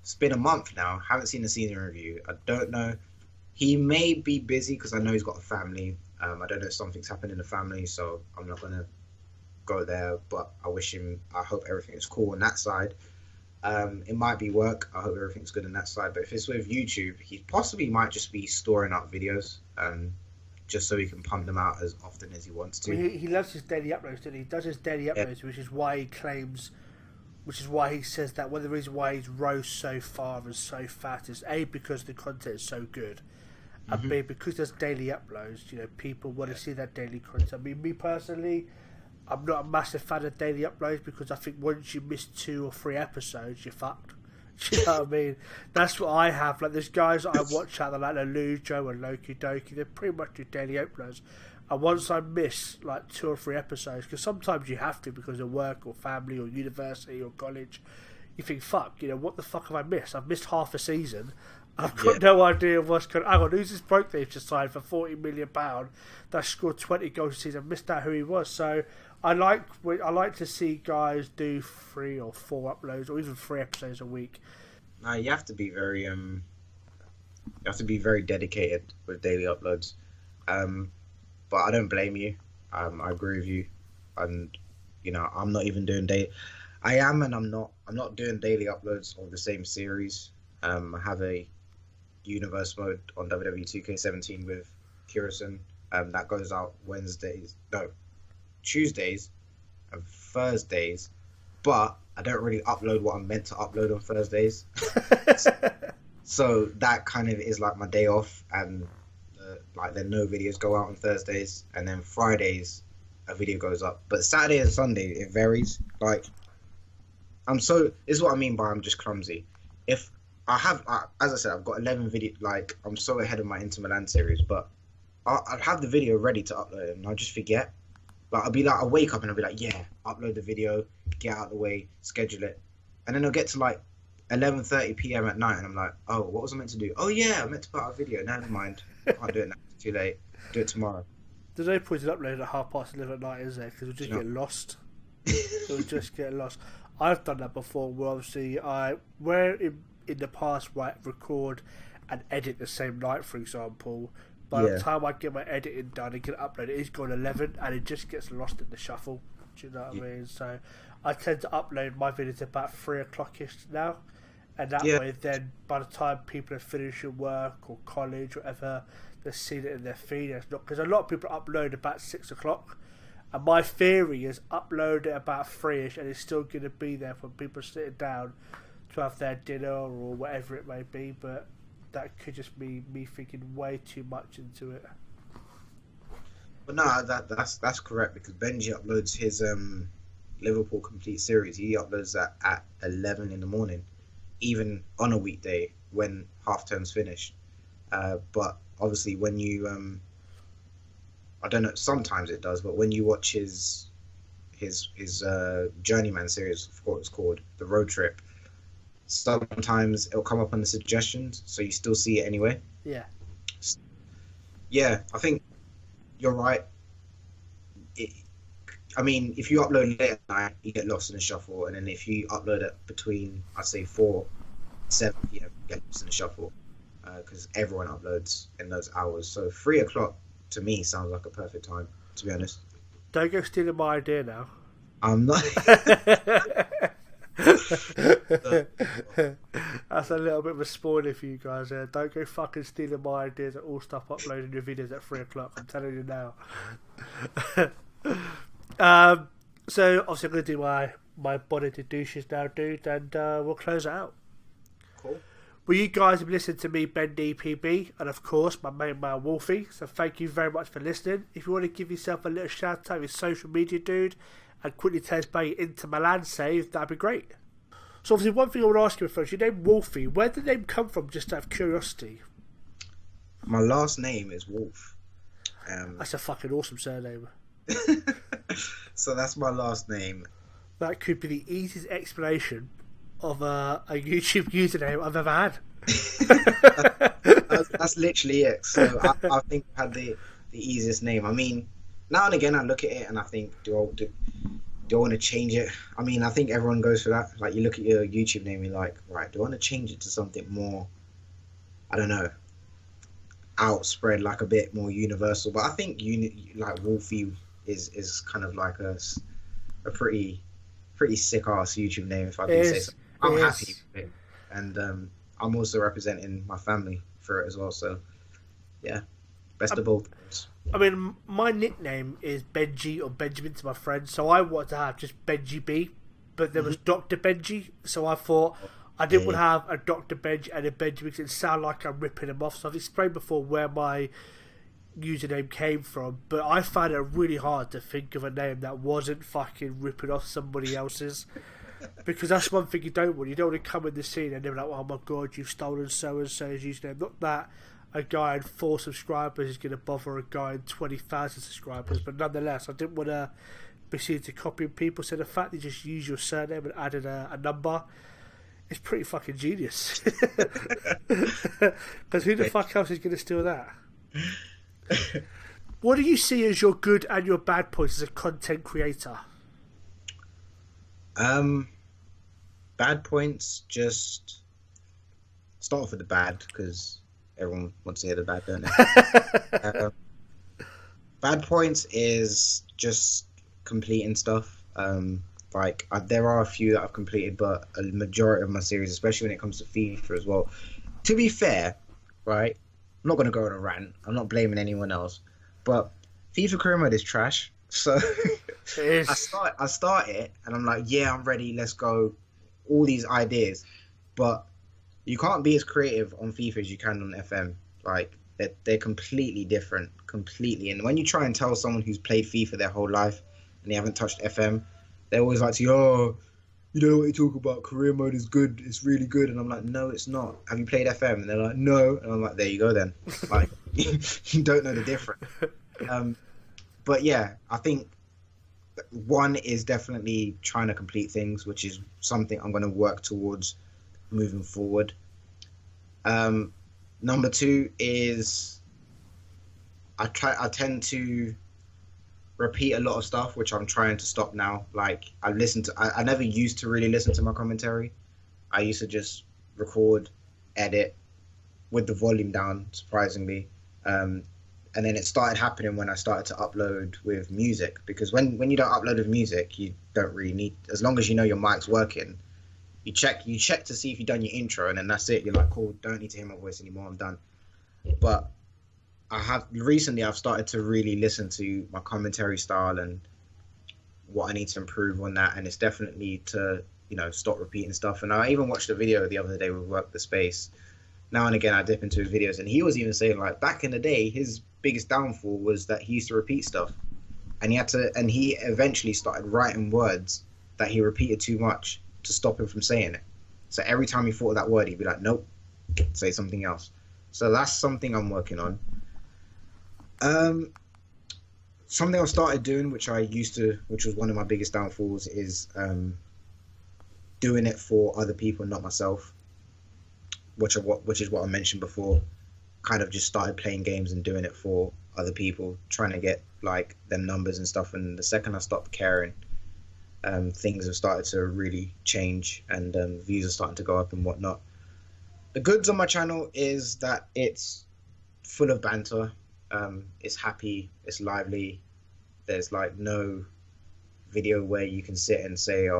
It's been a month now, haven't seen the season review. I don't know. He may be busy because I know he's got a family. I don't know if something's happened in the family, so I'm not going to go there, but I hope everything is cool on that side. It might be work. I hope everything's good on that side. But if it's with YouTube, he possibly might just be storing up videos, just so he can pump them out as often as he wants to. He loves his daily uploads, doesn't he? He does his daily uploads, which is why he says that one of the reasons why he's rose so far and so fat is A, because the content is so good, and B, because there's daily uploads. You know, people want to see that daily content. I mean, me personally, I'm not a massive fan of daily uploads because I think once you miss 2 or 3 episodes, you're fucked. Do you know what I mean? That's what I have. Like, there's guys that I watch out there, like Lujo and Loki Doki. They pretty much do daily uploads. And once I miss like 2 or 3 episodes, because sometimes you have to because of work or family or university or college, you think, fuck, you know, what the fuck have I missed? I've missed half a season. I've got no idea what's going on. Hang on, who's this bloke they've just signed for £40 million that scored 20 goals a season? I missed out who he was. So I like to see guys do 3 or 4 uploads or even 3 episodes a week. No, you have to be very dedicated with daily uploads. But I don't blame you. I agree with you, and you know, I'm not even doing I am, and I'm not doing daily uploads of the same series. I have a universe mode on WWE 2K17 with Kirsten. That goes out Tuesdays and Thursdays, but I don't really upload what I'm meant to upload on Thursdays. So that kind of is like my day off, and like then no videos go out on Thursdays, and then Fridays a video goes up. But Saturday and Sunday it varies. Like, this is what I mean by I'm just clumsy. If as I said, I've got 11 video. Like, I'm so ahead of my Inter Milan series, but I'll have the video ready to upload, and I'll just forget. Like, I'll wake up and I'll be like, yeah, upload the video, get out of the way, schedule it, and then I'll get to like 11:30 p.m. at night, and I'm like, oh, what was I meant to do? Oh yeah, I meant to put out a video. Never mind, can't do it now. It's too late. Do it tomorrow. There's no point in uploading at 11:30 at night, is there? Because we'll just get lost. We'll just get lost. I've done that before. Where obviously in the past, where I record and edit the same night, for example. By the time I get my editing done and can upload it, it's gone 11, and it just gets lost in the shuffle. Do you know what I mean? So I tend to upload my videos about 3:00ish now, and that way, then by the time people are finishing work or college, or whatever, they've seen it in their feed. It's not, because a lot of people upload about 6:00, and my theory is upload it about 3ish, and it's still going to be there for people sitting down to have their dinner or whatever it may be. But that could just be me thinking way too much into it. But no, that's correct, because Benji uploads his Liverpool complete series. He uploads that at 11 in the morning, even on a weekday when half term's finished. But obviously, when you I don't know, sometimes it does, but when you watch his Journeyman series, of course it's called, the road trip, sometimes it'll come up on the suggestions, so you still see it anyway. Yeah, I think you're right. I mean, if you upload late at night, you get lost in the shuffle, and then if you upload it between, I'd say 7 p.m., you get lost in the shuffle, because everyone uploads in those hours. So 3:00 to me sounds like a perfect time, to be honest. Don't go stealing my idea now. I'm not. That's a little bit of a spoiler for you guys there. Don't go fucking stealing my ideas and all stuff uploading your videos at 3:00. I'm telling you now. So obviously I'm going to do my body to douches now, dude, and we'll close it out. Cool. Well, you guys have listened to me, BenDPB, and of course my main man Wolfie. So thank you very much for listening. If you want to give yourself a little shout out with social media, dude, and quickly tell us about your Inter Milan save, that'd be great. So obviously one thing I want to ask you first, your name Wolfie, where did the name come from, just out of curiosity? My last name is Wolf. That's a fucking awesome surname. So that's my last name. That could be the easiest explanation of a YouTube username I've ever had. That's literally it. So I think I had the easiest name. I mean, now and again I look at it and I think, do I want to change it? I mean, I think everyone goes for that. Like, you look at your YouTube name, you're like, right, do I want to change it to something more, I don't know, outspread, like a bit more universal? But I think like Wolfie is kind of like a pretty sick ass YouTube name, if I can say so. I'm happy with it, and I'm also representing my family for it as well. So yeah, best of both worlds. I mean, my nickname is Benji or Benjamin to my friends, so I want to have just Benji B, but there was Dr. Benji, so I thought I didn't want to have a Dr. Benji and a Benji because it sounded like I'm ripping him off. So I've explained before where my username came from, but I found it really hard to think of a name that wasn't fucking ripping off somebody else's, because that's one thing you don't want. You don't want to come in the scene and they're like, oh my god, you've stolen so-and-so's username. Not that a guy in 4 subscribers is going to bother a guy in 20,000 subscribers, but nonetheless, I didn't want to be seen to copying people, so the fact that you just use your surname and added a number, it's pretty fucking genius. Because who the fuck else is going to steal that? What do you see as your good and your bad points as a content creator? Bad points, just start off with the bad, because everyone wants to hear the bad, don't they? Bad points is just completing stuff. There are a few that I've completed, but a majority of my series, especially when it comes to FIFA as well. To be fair, right, I'm not going to go on a rant. I'm not blaming anyone else, but FIFA career mode is trash. So I start it and I'm like, yeah, I'm ready. Let's go. All these ideas, but you can't be as creative on FIFA as you can on FM. Like, they're completely different, completely. And when you try and tell someone who's played FIFA their whole life and they haven't touched FM, they're always like, you know what you talk about, career mode is good, it's really good. And I'm like, no, it's not. Have you played FM? And they're like, no. And I'm like, there you go then. Like, you don't know the difference. But yeah, I think one is definitely trying to complete things, which is something I'm going to work towards moving forward. Number two is I tend to repeat a lot of stuff, which I'm trying to stop now. Like I never used to really listen to my commentary. I used to just record, edit with the volume down, surprisingly. And then it started happening when I started to upload with music, because when you don't upload with music, you don't really need, as long as you know your mic's working, you check to see if you've done your intro, and then that's it. You're like, cool, don't need to hear my voice anymore, I'm done. But I've started to really listen to my commentary style and what I need to improve on that, and it's definitely to, stop repeating stuff. And I even watched a video the other day with Work the Space. Now and again I dip into his videos, and he was even saying, like, back in the day his biggest downfall was that he used to repeat stuff, and he eventually started writing words that he repeated too much to stop him from saying it. So every time he thought of that word, he'd be like, nope, say something else. So that's something I'm working on. Something I started doing, which was one of my biggest downfalls, is doing it for other people, not myself, which is what I mentioned before. Kind of just started playing games and doing it for other people, trying to get like them numbers and stuff. And the second I stopped caring, things have started to really change, and views are starting to go up and whatnot. The goods on my channel is that it's full of banter. It's happy, it's lively. There's like no video where you can sit and say,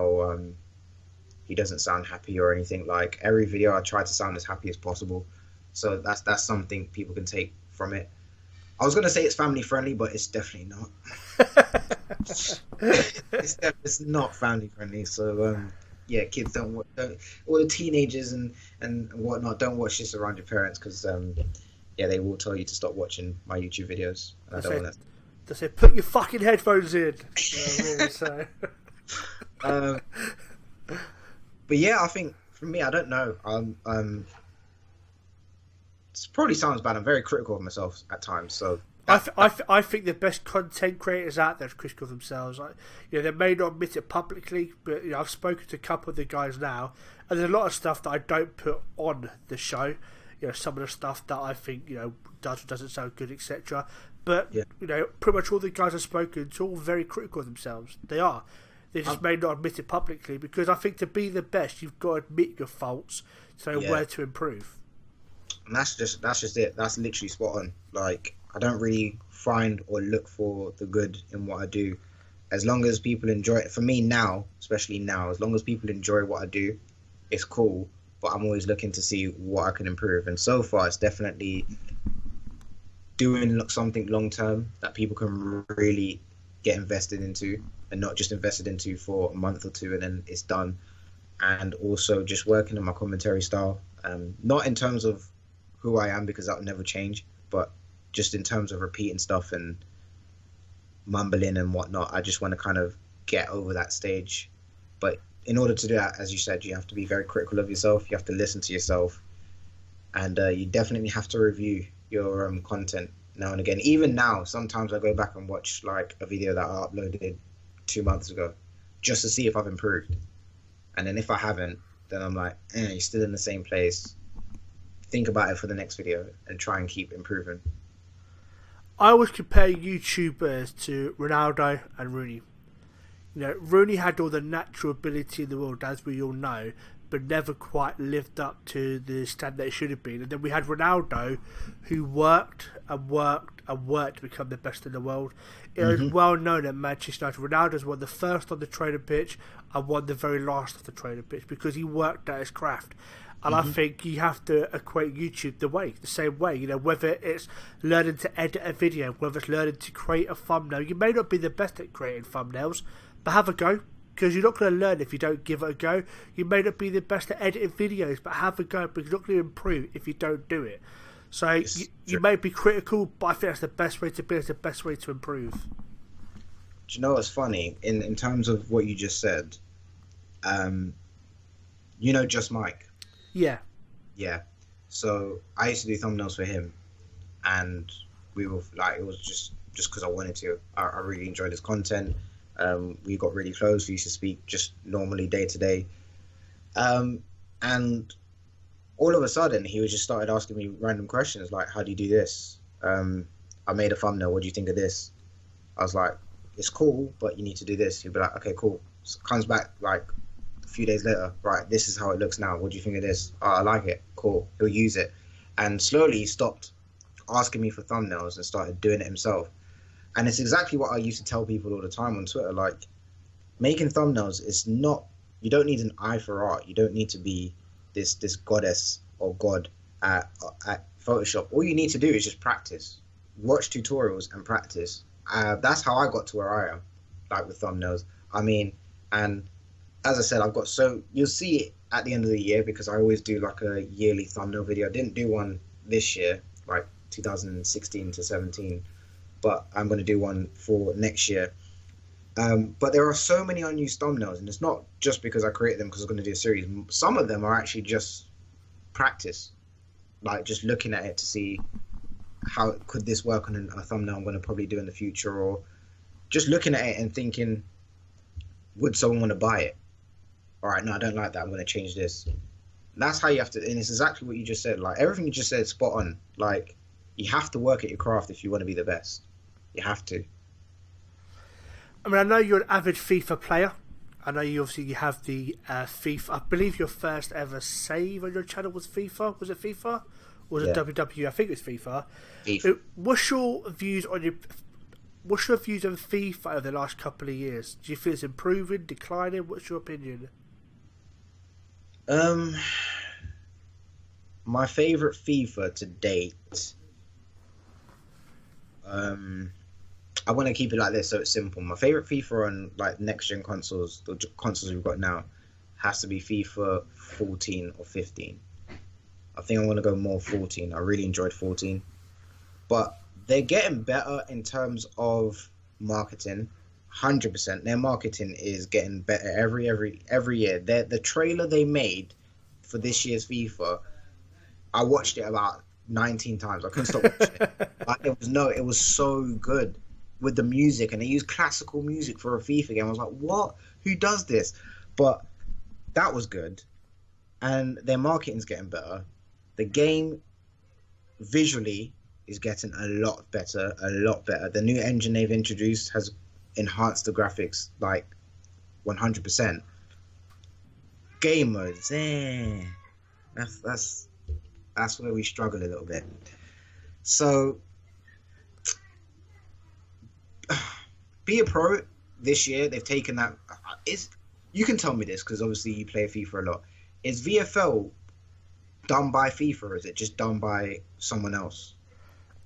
he doesn't sound happy or anything. Like, every video I try to sound as happy as possible. So that's something people can take from it. I was going to say it's family friendly, but it's definitely not. It's not family friendly. So yeah, kids don't all the teenagers and whatnot, don't watch this around your parents, because yeah, they will tell you to stop watching my YouTube videos. And I don't want that. They say, put your fucking headphones in. So. But yeah, I think for me, I don't know. It probably sounds bad. I'm very critical of myself at times. So I think the best content creators out there are critical of themselves. Like, they may not admit it publicly, but I've spoken to a couple of the guys now, and there's a lot of stuff that I don't put on the show. Some of the stuff that I think does or doesn't sound good, etc. But yeah. Pretty much all the guys I've spoken to are all very critical of themselves. They are. They just may not admit it publicly, because I think to be the best, you've got to admit your faults, so where to improve. And that's just it. That's literally spot on. Like, I don't really find or look for the good in what I do. As long as people enjoy it, for me now, especially now, as long as people enjoy what I do, it's cool. But I'm always looking to see what I can improve. And so far, it's definitely doing something long term that people can really get invested into, and not just invested into for a month or two and then it's done. And also just working on my commentary style, not in terms of who I am, because that will never change, but just in terms of repeating stuff and mumbling and whatnot. I just want to kind of get over that stage. But in order to do that, as you said, you have to be very critical of yourself. You have to listen to yourself, and you definitely have to review your content now and again. Even now, sometimes I go back and watch like a video that I uploaded 2 months ago, just to see if I've improved. And then if I haven't, then I'm like, you're still in the same place. Think about it for the next video and try and keep improving. I always compare YouTubers to Ronaldo and Rooney. Rooney had all the natural ability in the world, as we all know, but never quite lived up to the standard it should have been. And then we had Ronaldo, who worked and worked and worked to become the best in the world. It was well known at Manchester United, Ronaldo's won the first on the training pitch and won the very last of the training pitch, because he worked at his craft. And I think you have to equate YouTube the same way. Whether it's learning to edit a video, whether it's learning to create a thumbnail. You may not be the best at creating thumbnails, but have a go, because you're not going to learn if you don't give it a go. You may not be the best at editing videos, but have a go, because you're not going to improve if you don't do it. So you may be critical, but I think that's the best way to be. It's the best way to improve. Do you know what's funny? In terms of what you just said, Um, you know, Just Mike. Yeah. Yeah. So I used to do thumbnails for him, and we were like, it was just because I wanted to. I really enjoyed his content. We got really close. We used to speak just normally day to day. And all of a sudden, he was just started asking me random questions like, "How do you do this? I made a thumbnail. What do you think of this?" I was like, "It's cool, but you need to do this." He'd be like, "Okay, cool." So comes back like a few days later. Right, this is how it looks now. What do you think of this? Oh, I like it. Cool. He'll use it. And slowly he stopped asking me for thumbnails and started doing it himself. And it's exactly what I used to tell people all the time on Twitter. Like, making thumbnails is not, you don't need an eye for art. You don't need to be this goddess or god at Photoshop. All you need to do is just practice. Watch tutorials and practice. That's how I got to where I am, like with thumbnails. I mean, and as I said, you'll see it at the end of the year because I always do like a yearly thumbnail video. I didn't do one this year, like 2016 to 17, but I'm going to do one for next year. But there are so many unused thumbnails, and it's not just because I created them because I'm going to do a series. Some of them are actually just practice, like just looking at it to see how could this work on a thumbnail I'm going to probably do in the future, or just looking at it and thinking, would someone want to buy it? All right, no, I don't like that. I'm going to change this. That's how you have to, and it's exactly what you just said. Like everything you just said, spot on. Like you have to work at your craft if you want to be the best. You have to. I mean, I know you're an avid FIFA player. I know you have the FIFA. I believe your first ever save on your channel was FIFA. Was it FIFA? Or was it WWE? I think it was FIFA. What's your views on FIFA over the last couple of years? Do you feel it's improving, declining? What's your opinion? My favorite FIFA to date. I want to keep it like this, so it's simple. My favorite FIFA on like next gen consoles, the consoles we've got now, has to be FIFA 14 or 15. I think I'm going to go more 14. I really enjoyed 14, but they're getting better in terms of marketing. 100%, their marketing is getting better every year. The trailer they made for this year's FIFA, I watched it about 19 times. I couldn't stop watching it. It was so good with the music, and they used classical music for a FIFA game. I was like, what? Who does this? But that was good, and their marketing's getting better. The game visually is getting a lot better. The new engine they've introduced has enhanced the graphics like 100%. Game modes, that's where we struggle a little bit. So be a pro this year. They've taken that. You can tell me this because obviously you play FIFA a lot. Is VFL done by FIFA, or is it just done by someone else?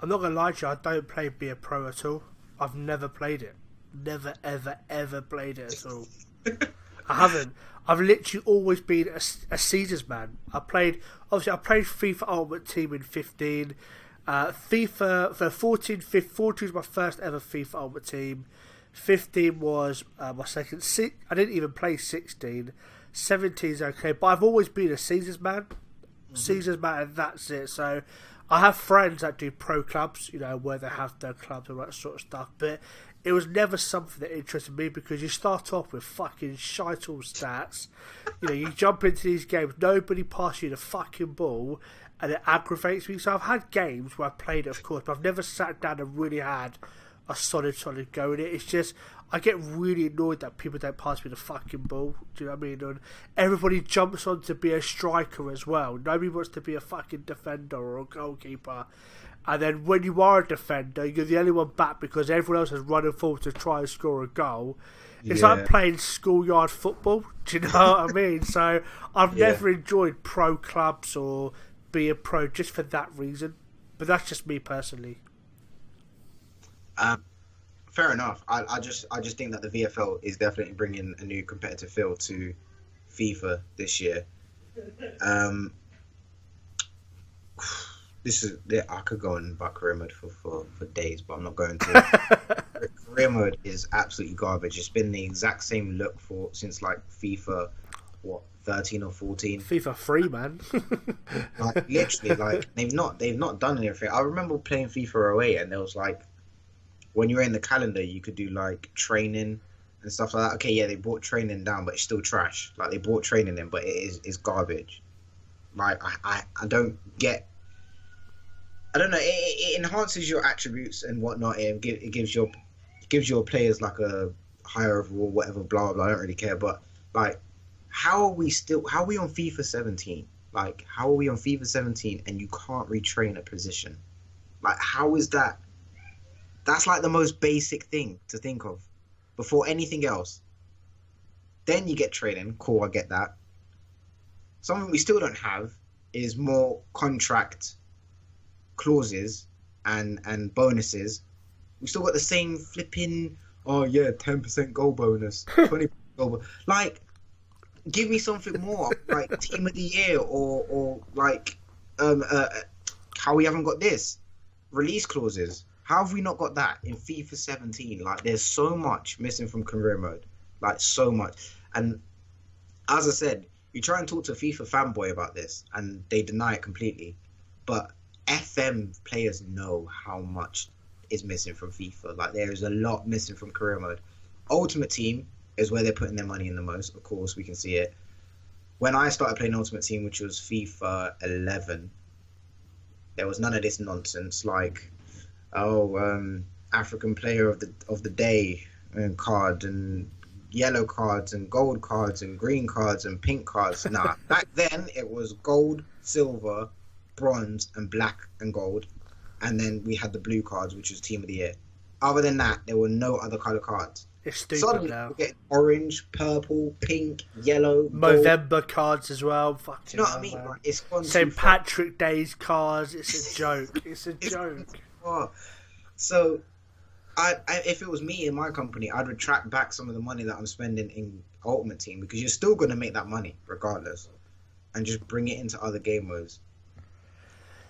I'm not gonna lie to you, I don't play Be a Pro at all. I've never played it. Never, ever played it at all. I haven't. I've literally always been a Caesars man. I played FIFA Ultimate Team in 15. FIFA for 14 was my first ever FIFA Ultimate Team. 15 was my second. I didn't even play 16. 17 is okay, but I've always been a Caesars man. Caesars man, and that's it. So I have friends that do pro clubs, where they have their clubs and that sort of stuff, but it was never something that interested me because you start off with fucking shite all stats. You jump into these games, nobody passes you the fucking ball, and it aggravates me. So I've had games where I've played it, of course, but I've never sat down and really had a solid go in it. It's just, I get really annoyed that people don't pass me the fucking ball. Do you know what I mean? And everybody jumps on to be a striker as well. Nobody wants to be a fucking defender or a goalkeeper. And then when you are a defender, you're the only one back because everyone else is running forward to try and score a goal. It's like playing schoolyard football. Do you know what I mean? So I've never enjoyed pro clubs or be a pro just for that reason. But that's just me personally. Fair enough. I just think that the VFL is definitely bringing a new competitive feel to FIFA this year. I could go on about career mode for days, but I'm not going to. Career mode is absolutely garbage. It's been the exact same look since like FIFA what, 13 or 14. FIFA 3, man. Like literally, like they've not done anything. I remember playing FIFA 08, and there was like, when you were in the calendar, you could do like training and stuff like that. Okay, yeah, they brought training down, but it's still trash. Like they brought training in, but it's garbage. Like I don't get. I don't know. It enhances your attributes and whatnot. It gives your players like a higher overall, whatever. Blah blah blah. I don't really care. But like, how are we on FIFA 17? Like, how are we on FIFA 17 and you can't retrain a position? Like, how is that? That's like the most basic thing to think of before anything else. Then you get training. Cool, I get that. Something we still don't have is more contract clauses and bonuses. We still got the same flipping, oh yeah, 10% goal bonus, 20% goal bonus. Like, give me something more, like team of the year or like how we haven't got this. Release clauses. How have we not got that in FIFA 17? Like, there's so much missing from career mode. Like, so much. And as I said, you try and talk to a FIFA fanboy about this, and they deny it completely. But FM players know how much is missing from FIFA. Like, there is a lot missing from career mode. Ultimate Team is where they're putting their money in the most. Of course, we can see it. When I started playing Ultimate Team, which was FIFA 11, there was none of this nonsense. Like, African player of the day card and yellow cards and gold cards and green cards and pink cards. Nah, back then it was gold, silver, bronze, and black and gold, and then we had the blue cards, which was team of the year. Other than that, there were no other color cards. It's stupid. Suddenly now. we get orange, purple, pink, yellow, Movember gold. cards as well. Fucking Do you know what I hell, mean? man. Like, it's gone St. too far. Patrick Day's cards. It's a joke. It's a joke. Oh, so, if it was me in my company, I'd retract back some of the money that I'm spending in Ultimate Team, because you're still going to make that money regardless, and just bring it into other game modes.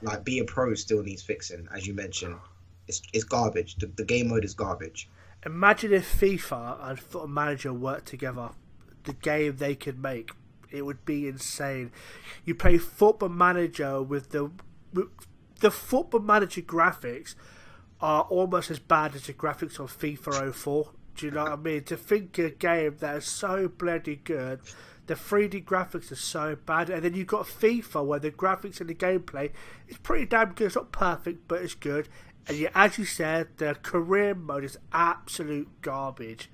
Like, Be a Pro still needs fixing, as you mentioned. It's garbage. The game mode is garbage. Imagine if FIFA and Football Manager worked together. The game they could make. It would be insane. You play Football Manager with the Football Manager graphics are almost as bad as the graphics on FIFA 04. Do you know what I mean? To think a game that is so bloody good, the 3D graphics are so bad, and then you've got FIFA where the graphics and the gameplay is pretty damn good. It's not perfect, but it's good. And yet, as you said, the career mode is absolute garbage.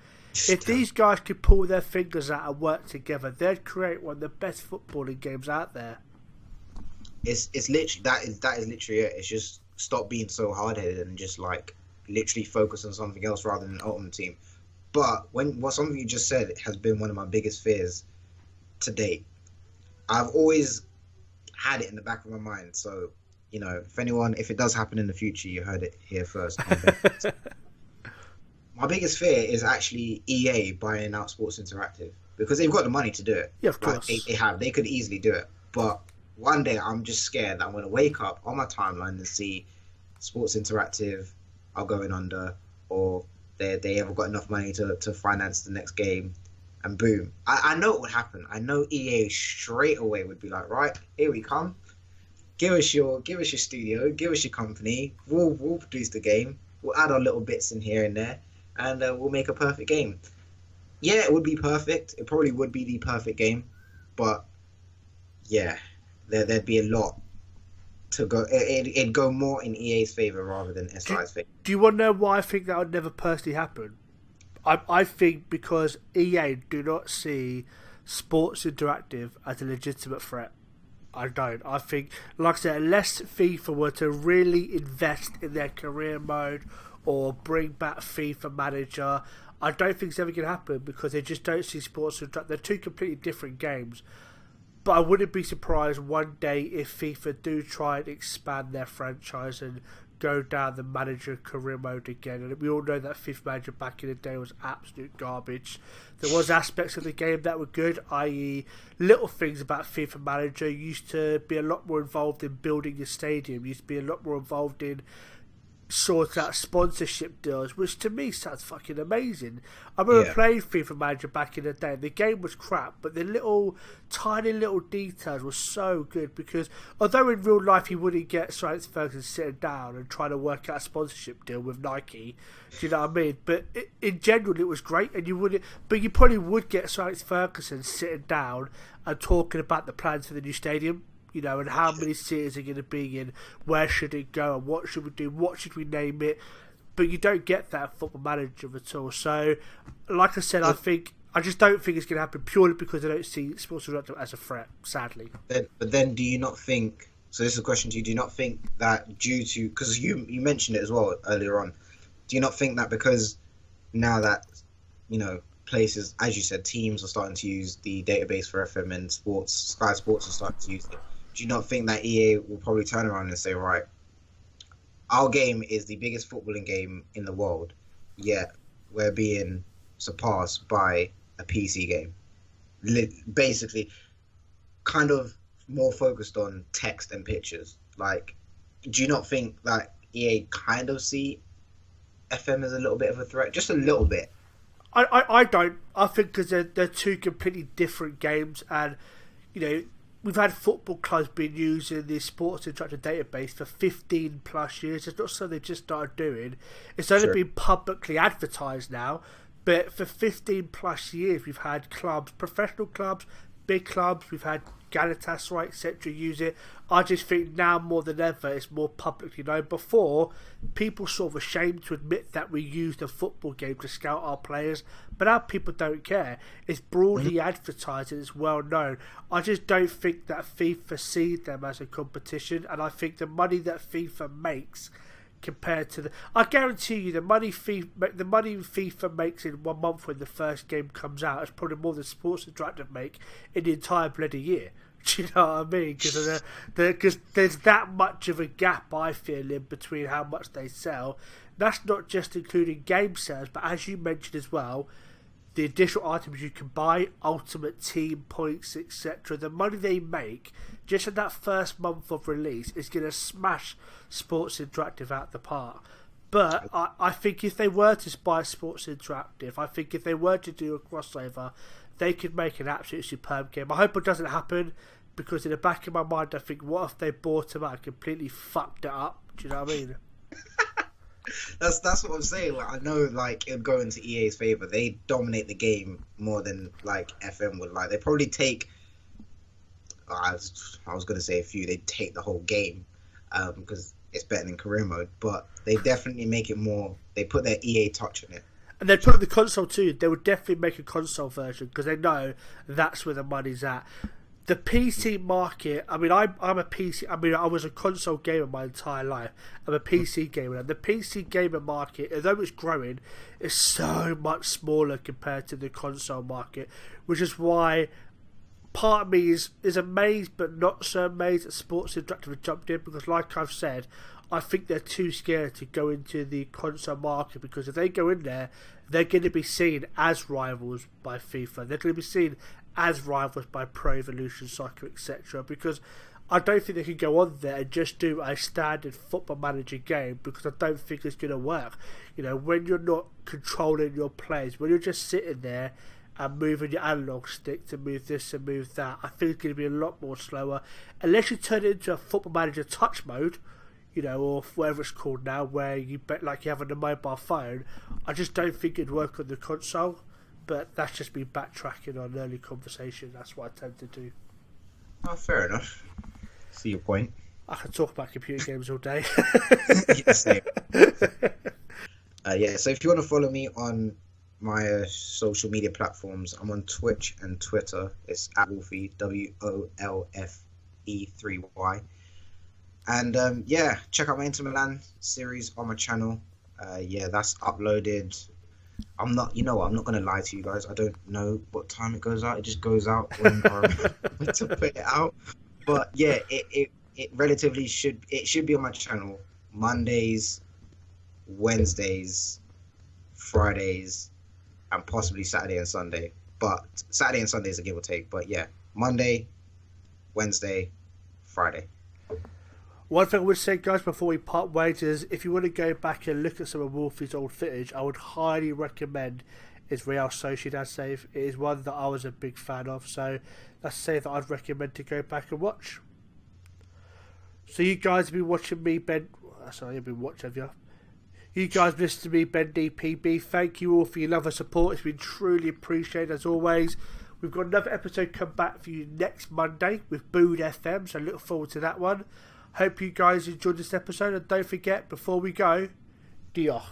If these guys could pull their fingers out and work together, they'd create one of the best footballing games out there. It's literally that is literally it. It's just stop being so hard-headed and just like literally focus on something else rather than Ultimate Team. But something you just said has been one of my biggest fears to date. I've always had it in the back of my mind. So, you know, if it does happen in the future, you heard it here first. My biggest fear is actually EA buying out Sports Interactive, because they've got the money to do it. Yeah, of course. Like, they could easily do it. But one day I'm just scared that I'm going to wake up on my timeline and see Sports Interactive are going under, or they haven't got enough money to finance the next game, and boom. I know it would happen. I know EA straight away would be like, right, here we come. Give us your studio, give us your company. We'll produce the game. We'll add our little bits in here and there, and we'll make a perfect game. Yeah, it would be perfect. It probably would be the perfect game, but yeah, there'd be a lot to go. It'd go more in EA's favor rather than SI's favor. Do you want to know why I think that would never personally happen? I think because EA do not see Sports Interactive as a legitimate threat. I don't. I think, like I said, unless FIFA were to really invest in their career mode or bring back FIFA Manager, I don't think it's ever going to happen, because they just don't see Sports Interactive. They're two completely different games. But I wouldn't be surprised one day if FIFA do try and expand their franchise and go down the manager career mode again. And we all know that FIFA Manager back in the day was absolute garbage. There was aspects of the game that were good, i.e. little things about FIFA Manager. You used to be a lot more involved in building your stadium. You used to be a lot more involved in sort out sponsorship deals, which to me sounds fucking amazing. I remember playing FIFA Manager back in the day. The game was crap, but the tiny little details were so good, because although in real life you wouldn't get Sir Alex Ferguson sitting down and trying to work out a sponsorship deal with Nike, do you know what I mean? But in general, it was great, and you probably would get Sir Alex Ferguson sitting down and talking about the plans for the new stadium. You know, and how many cities are going to be in, where should it go, and what should we do, what should we name it? But you don't get that Football Manager at all. So, like I said, I just don't think it's going to happen, purely because I don't see Sports Director as a threat, sadly. But then, do you not think? So this is a question to you. Do you not think that due to, because you mentioned it as well earlier on, do you not think that because now that, you know, places, as you said, teams are starting to use the database for FM and sports, Sky Sports are starting to use it, do you not think that EA will probably turn around and say, right, our game is the biggest footballing game in the world, yet we're being surpassed by a PC game? Basically, kind of more focused on text and pictures. Like, do you not think that EA kind of see FM as a little bit of a threat? Just a little bit. I don't. I think because they're two completely different games, and, you know, we've had football clubs been using the Sports Interactive database for 15 plus years. It's not something they just started doing. It's only been publicly advertised now, but for 15 plus years we've had clubs, professional clubs, big clubs, we've had Galatasaray, etc. use it. I just think now more than ever it's more publicly known. Before, people sort of ashamed to admit that we used a football game to scout our players, but now people don't care. It's broadly advertised and it's well known. I just don't think that FIFA see them as a competition, and I think the money that FIFA makes compared to I guarantee you the money FIFA makes in 1 month when the first game comes out is probably more than Sports Interactive make in the entire bloody year. Do you know what I mean? Because there's that much of a gap, I feel, in between how much they sell. That's not just including game sales, but as you mentioned as well, the additional items you can buy, Ultimate Team points, etc. The money they make just in that first month of release is going to smash Sports Interactive out the park. But I think if they were to buy Sports Interactive, I think if they were to do a crossover, they could make an absolutely superb game. I hope it doesn't happen, because in the back of my mind I think, what if they bought them out and completely fucked it up? Do you know what I mean? That's what I'm saying. Like, I know, like, it'd go into EA's favor. They dominate the game more than like FM would. Like, they probably take. I was gonna say a few. They take the whole game, because it's better than career mode. But they definitely make it more. They put their EA touch in it. And they'd put it on the console too. They would definitely make a console version, because they know that's where the money's at. The PC market, I mean, I'm a PC, I mean, I was a console gamer my entire life. I'm a PC gamer, and the PC gamer market, although it's growing, is so much smaller compared to the console market, which is why part of me is amazed but not so amazed that Sports Interactive have jumped in, because like I've said, I think they're too scared to go into the console market, because if they go in there, they're going to be seen as rivals by FIFA. They're going to be seen as rivals by Pro Evolution Soccer, etc. Because I don't think they can go on there and just do a standard Football Manager game, because I don't think it's going to work. You know, when you're not controlling your plays, when you're just sitting there and moving your analog stick to move this and move that, I think it's going to be a lot more slower. Unless you turn it into a Football Manager touch mode, you know, or whatever it's called now, where you bet like you have on a mobile phone, I just don't think it'd work on the console. But that's just me backtracking on early conversation. That's what I tend to do. Oh, fair enough. See your point. I can talk about computer games all day. Yeah, same. Yeah, so if you want to follow me on my social media platforms, I'm on Twitch and Twitter. It's at Wolfie, WOLFE3Y. And yeah, check out my Inter Milan series on my channel. Yeah, that's uploaded. I'm not going to lie to you guys. I don't know what time it goes out. It just goes out when I remember to put it out. But yeah, it relatively should be on my channel Mondays, Wednesdays, Fridays, and possibly Saturday and Sunday. But Saturday and Sunday is a give or take. But yeah, Monday, Wednesday, Friday. One thing I would say, guys, before we part ways is if you want to go back and look at some of Wolfie's old footage, I would highly recommend his Real Sociedad save. It is one that I was a big fan of, so that's a save that I'd recommend to go back and watch. So you guys have been watching me, Ben. Sorry, you've been watching, have you? You guys listen to me, BenDPB. Thank you all for your love and support. It's been truly appreciated as always. We've got another episode come back for you next Monday with Bood FM, so look forward to that one. Hope you guys enjoyed this episode, and don't forget, before we go, Diolch.